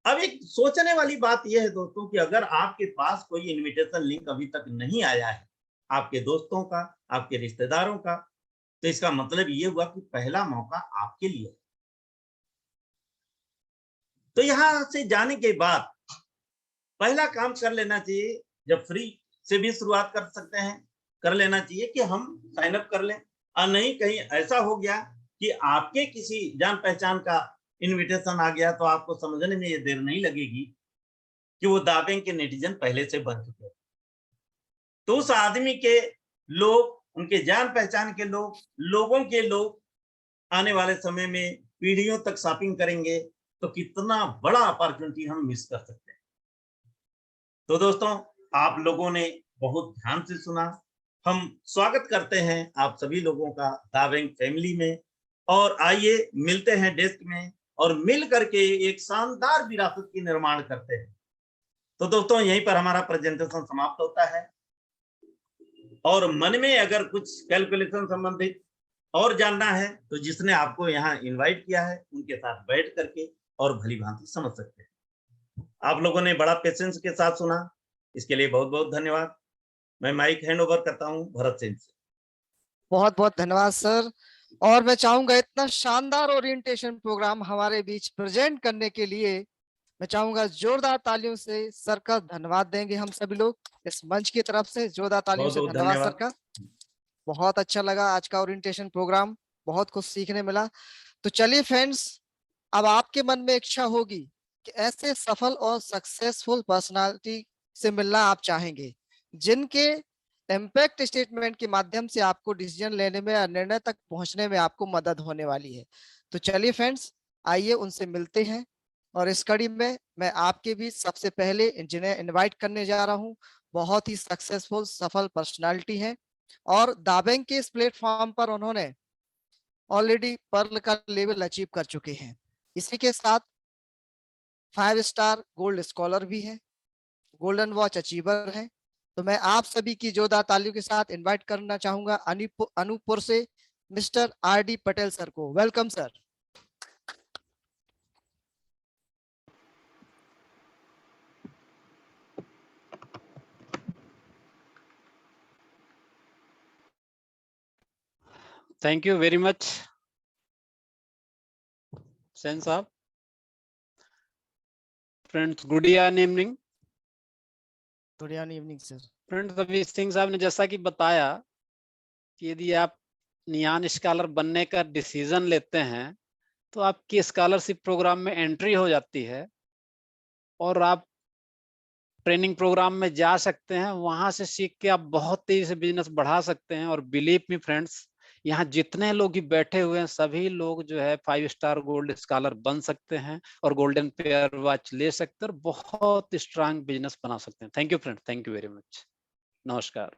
अब एक सोचने वाली बात यह है दोस्तों, कि अगर आपके पास कोई इनविटेशन लिंक अभी तक नहीं आया है, आपके दोस्तों का, आपके रिश्तेदारों का, तो इसका मतलब ये हुआ कि पहला मौका आपके लिए। तो यहां से जाने के बाद पहला काम कर लेना चाहिए, जब फ्री से भी शुरुआत कर सकते हैं, कर लेना चाहिए कि हम साइन अप कर लें। और नहीं कहीं ऐसा हो गया कि आपके किसी जान पहचान का इनविटेशन आ गया, तो आपको समझने में ये देर नहीं लगेगी कि वो दावें के नेटिजन पहले से बन चुके हैं। तो उस आदमी के लोग, उनके जान पहचान के लोग, लोगों के लोग आने वाले समय में पीढ़ियों तक शॉपिंग करेंगे, तो कितना बड़ा अपॉर्चुनिटी हम मिस कर सकते हैं। तो दोस्तों, आप लोगों ने बहुत ध्यान से सुना। हम स्वागत करते हैं आप सभी लोगों का द बैंक फैमिली में, और आइए मिलते हैं डेस्क में, और मिल करके एक शानदार विरासत की निर्माण करते हैं। तो दोस्तों, यहीं पर हमारा प्रेजेंटेशन समाप्त होता है। और मन में अगर कुछ कैलकुलेशन संबंधित और जानना है, तो जिसने आपको यहाँ इनवाइट किया है, उनके साथ बैठ करके और भली भांति समझ सकते हैं। आप लोगों ने बड़ा पेशेंस के साथ सुना, इसके लिए बहुत बहुत धन्यवाद। मैं माइक हैंड ओवर करता हूं भरत सिंह से। बहुत बहुत धन्यवाद सर। और मैं चाहूंगा इतना शानदार ओरिएंटेशन प्रोग्राम हमारे बीच प्रेजेंट करने के लिए, मैं चाहूंगा जोरदार तालियों से सर का धन्यवाद देंगे हम सभी लोग इस मंच की तरफ से। जोरदार तालियों बहुत से बहुत धन्यवाद सर धन्यवाद। का। बहुत अच्छा लगा आज का ओरिएंटेशन प्रोग्राम, बहुत कुछ सीखने मिला। तो चलिए फ्रेंड्स, अब आपके मन में इच्छा होगी कि ऐसे सफल और सक्सेसफुल पर्सनालिटी से मिलना आप चाहेंगे, जिनके इम्पैक्ट स्टेटमेंट के माध्यम से आपको डिसीजन लेने में और निर्णय तक पहुंचने में आपको मदद होने वाली है। तो चलिए फ्रेंड्स, आइए उनसे मिलते हैं। और इस कड़ी में मैं आपके भी सबसे पहले जिन्हें इनवाइट करने जा रहा हूं, बहुत ही सक्सेसफुल सफल पर्सनालिटी है, और दाबेंग के इस प्लेटफॉर्म पर उन्होंने ऑलरेडी पर्ल का लेवल अचीव कर चुके हैं। इसी के साथ 5 स्टार गोल्ड स्कॉलर भी है, गोल्डन वॉच अचीवर है। तो मैं आप सभी की जोरदार तालियों के साथ इनवाइट करना चाहूंगा अनूपपुर से मिस्टर आर.डी. पटेल सर को। Welcome sir. Thank you very much, Sen साहब. Friends, good evening. Good evening sir. Friends, अभी सिंह साहब ने जैसा कि बताया कि यदि आप नियान स्कॉलर बनने का डिसीजन लेते हैं तो आपकी स्कॉलरशिप प्रोग्राम में एंट्री हो जाती है और आप ट्रेनिंग प्रोग्राम में जा सकते हैं. वहां से सीख के आप बहुत तेजी से बिजनेस बढ़ा सकते हैं. और बिलीव मी फ्रेंड्स, यहाँ जितने लोग ही बैठे हुए हैं सभी लोग जो है 5 स्टार गोल्ड स्कॉलर बन सकते हैं और गोल्डन पेयर वॉच ले सकते हैं और बहुत स्ट्रांग बिजनेस बना सकते हैं. Thank you friend, thank you very much. नमस्कार.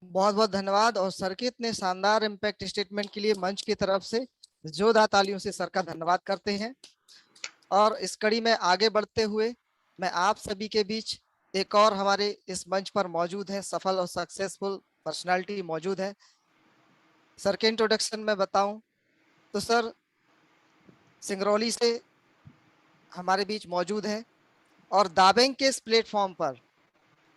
बहुत बहुत धन्यवाद. और सर के इतने शानदार इम्पैक्ट स्टेटमेंट के लिए मंच की तरफ से जोरदार तालियों से सर का धन्यवाद करते हैं. और इस कड़ी में आगे बढ़ते हुए मैं आप सभी के बीच एक और हमारे इस मंच पर मौजूद है सफल और सक्सेसफुल पर्सनालिटी मौजूद है. सर के इंट्रोडक्शन में बताऊं तो सर सिंगरौली से हमारे बीच मौजूद है और दाबेंग के इस प्लेटफॉर्म पर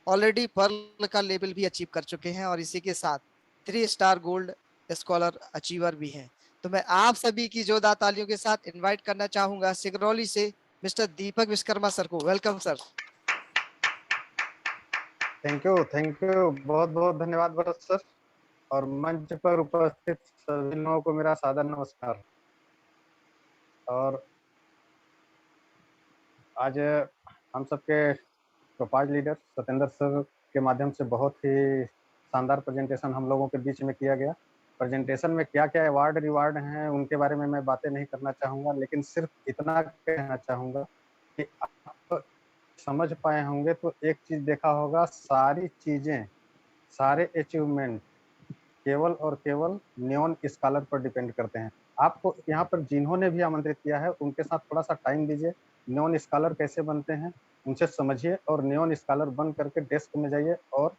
ऑलरेडी पर्ल का लेवल भी अचीव कर चुके हैं और इसी के साथ 3 स्टार गोल्ड स्कॉलर अचीवर भी हैं. तो मैं आप सभी की जोरदार तालियों के साथ इनवाइट करना चाहूंगा सिंगरौली से मिस्टर दीपक विश्वकर्मा सर को. Welcome sir. थैंक यू, बहुत बहुत धन्यवाद भरत सर. और मंच पर उपस्थित सभी लोगों को मेरा सादर नमस्कार. और आज हम सबके टॉपाज लीडर सत्येंद्र सर के माध्यम से बहुत ही शानदार प्रेजेंटेशन हम लोगों के बीच में किया गया. प्रेजेंटेशन में क्या क्या अवार्ड रिवार्ड हैं उनके बारे में मैं बातें नहीं करना चाहूँगा, लेकिन सिर्फ इतना कहना चाहूँगा कि आप समझ पाए होंगे तो एक चीज़ देखा होगा, सारी चीज़ें, सारे अचीवमेंट केवल और केवल नियॉन स्कॉलर पर डिपेंड करते हैं. आपको यहाँ पर जिन्होंने भी आमंत्रित किया है उनके साथ थोड़ा सा टाइम दीजिए. नियॉन स्कॉलर कैसे बनते हैं उनसे समझिए और नियॉन स्कॉलर बन करके डेस्क में जाइए और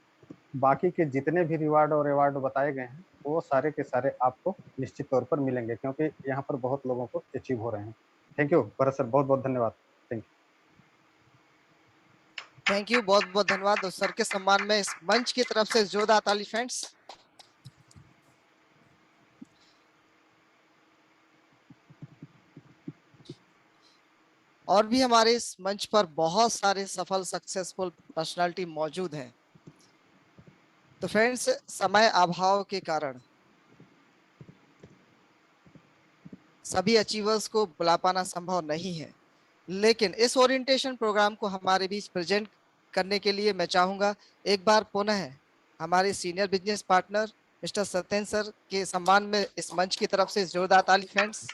बाकी के जितने भी रिवार्ड और अवार्ड बताए गए हैं वो सारे के सारे आपको निश्चित तौर पर मिलेंगे, क्योंकि यहाँ पर बहुत लोगों को अचीव हो रहे हैं. थैंक यू भरत सर, बहुत बहुत धन्यवाद. थैंक यू, बहुत बहुत धन्यवाद. और सर के सम्मान में इस मंच की तरफ से जोरदार ताली फ्रेंड्स. और भी हमारे इस मंच पर बहुत सारे सफल सक्सेसफुल पर्सनालिटी मौजूद हैं. तो फ्रेंड्स, समय अभाव के कारण सभी अचीवर्स को बुला पाना संभव नहीं है, लेकिन इस ओरिएंटेशन प्रोग्राम को हमारे बीच प्रेजेंट करने के लिए मैं चाहूंगा एक बार पुनः हमारे senior business partner mister Satyendra sir के सम्मान में इस मंच की तरफ से जोरदार ताली फ्रेंड्स.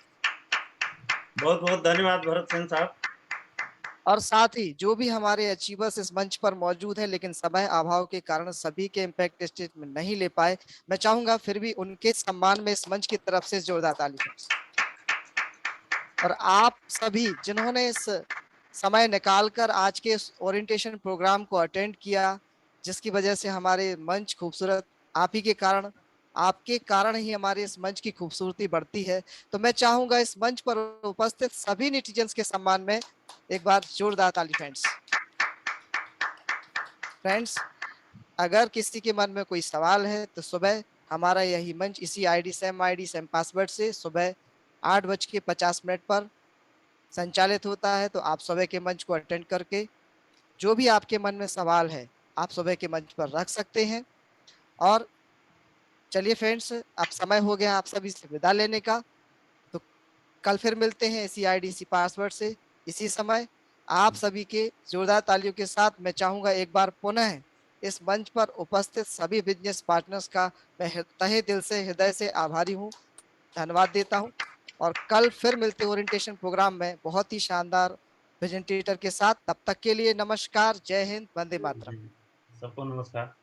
बहुत बहुत धन्यवाद भरत सिंह साहब. और साथ ही जो भी हमारे अचीवर्स इस मंच पर मौजूद है लेकिन समय अभाव के कारण सभी के इम्पैक्ट स्टेटमेंट नहीं ले पाए, मैं चाहूंगा फिर भी उनके सम्मान में इस मंच की तरफ से जोरदार ताली फ्रेंड्स. और आप सभी जिन्होंने इस समय निकालकर आज के इस ओरिएंटेशन प्रोग्राम को अटेंड किया, जिसकी वजह से हमारे मंच खूबसूरत आप ही के कारण, आपके कारण ही हमारे इस मंच की खूबसूरती बढ़ती है. तो मैं चाहूंगा इस मंच पर उपस्थित सभी नेटिजन्स के सम्मान में एक बार जोरदार ताली फ्रेंड्स. फ्रेंड्स, अगर किसी के मन में कोई सवाल है तो सुबह हमारा यही मंच इसी आईडी सेम पासवर्ड से सुबह 8:50 पर संचालित होता है. तो आप सुबह के मंच को अटेंड करके जो भी आपके मन में सवाल है आप सुबह के मंच पर रख सकते हैं. और चलिए फ्रेंड्स, अब समय हो गया आप सभी से विदा लेने का. तो कल फिर मिलते हैं इसी आईडी इसी पासवर्ड से इसी समय. आप सभी के जोरदार तालियों के साथ मैं चाहूंगा एक बार पुनः इस मंच पर उपस्थित सभी बिजनेस पार्टनर्स का मैं तहे दिल से हृदय से आभारी हूँ, धन्यवाद देता हूँ. और कल फिर मिलते ओरिएंटेशन प्रोग्राम में बहुत ही शानदार प्रेजेंटेटर के साथ. तब तक के लिए नमस्कार, जय हिंद, वंदे मातरम. सबको नमस्कार.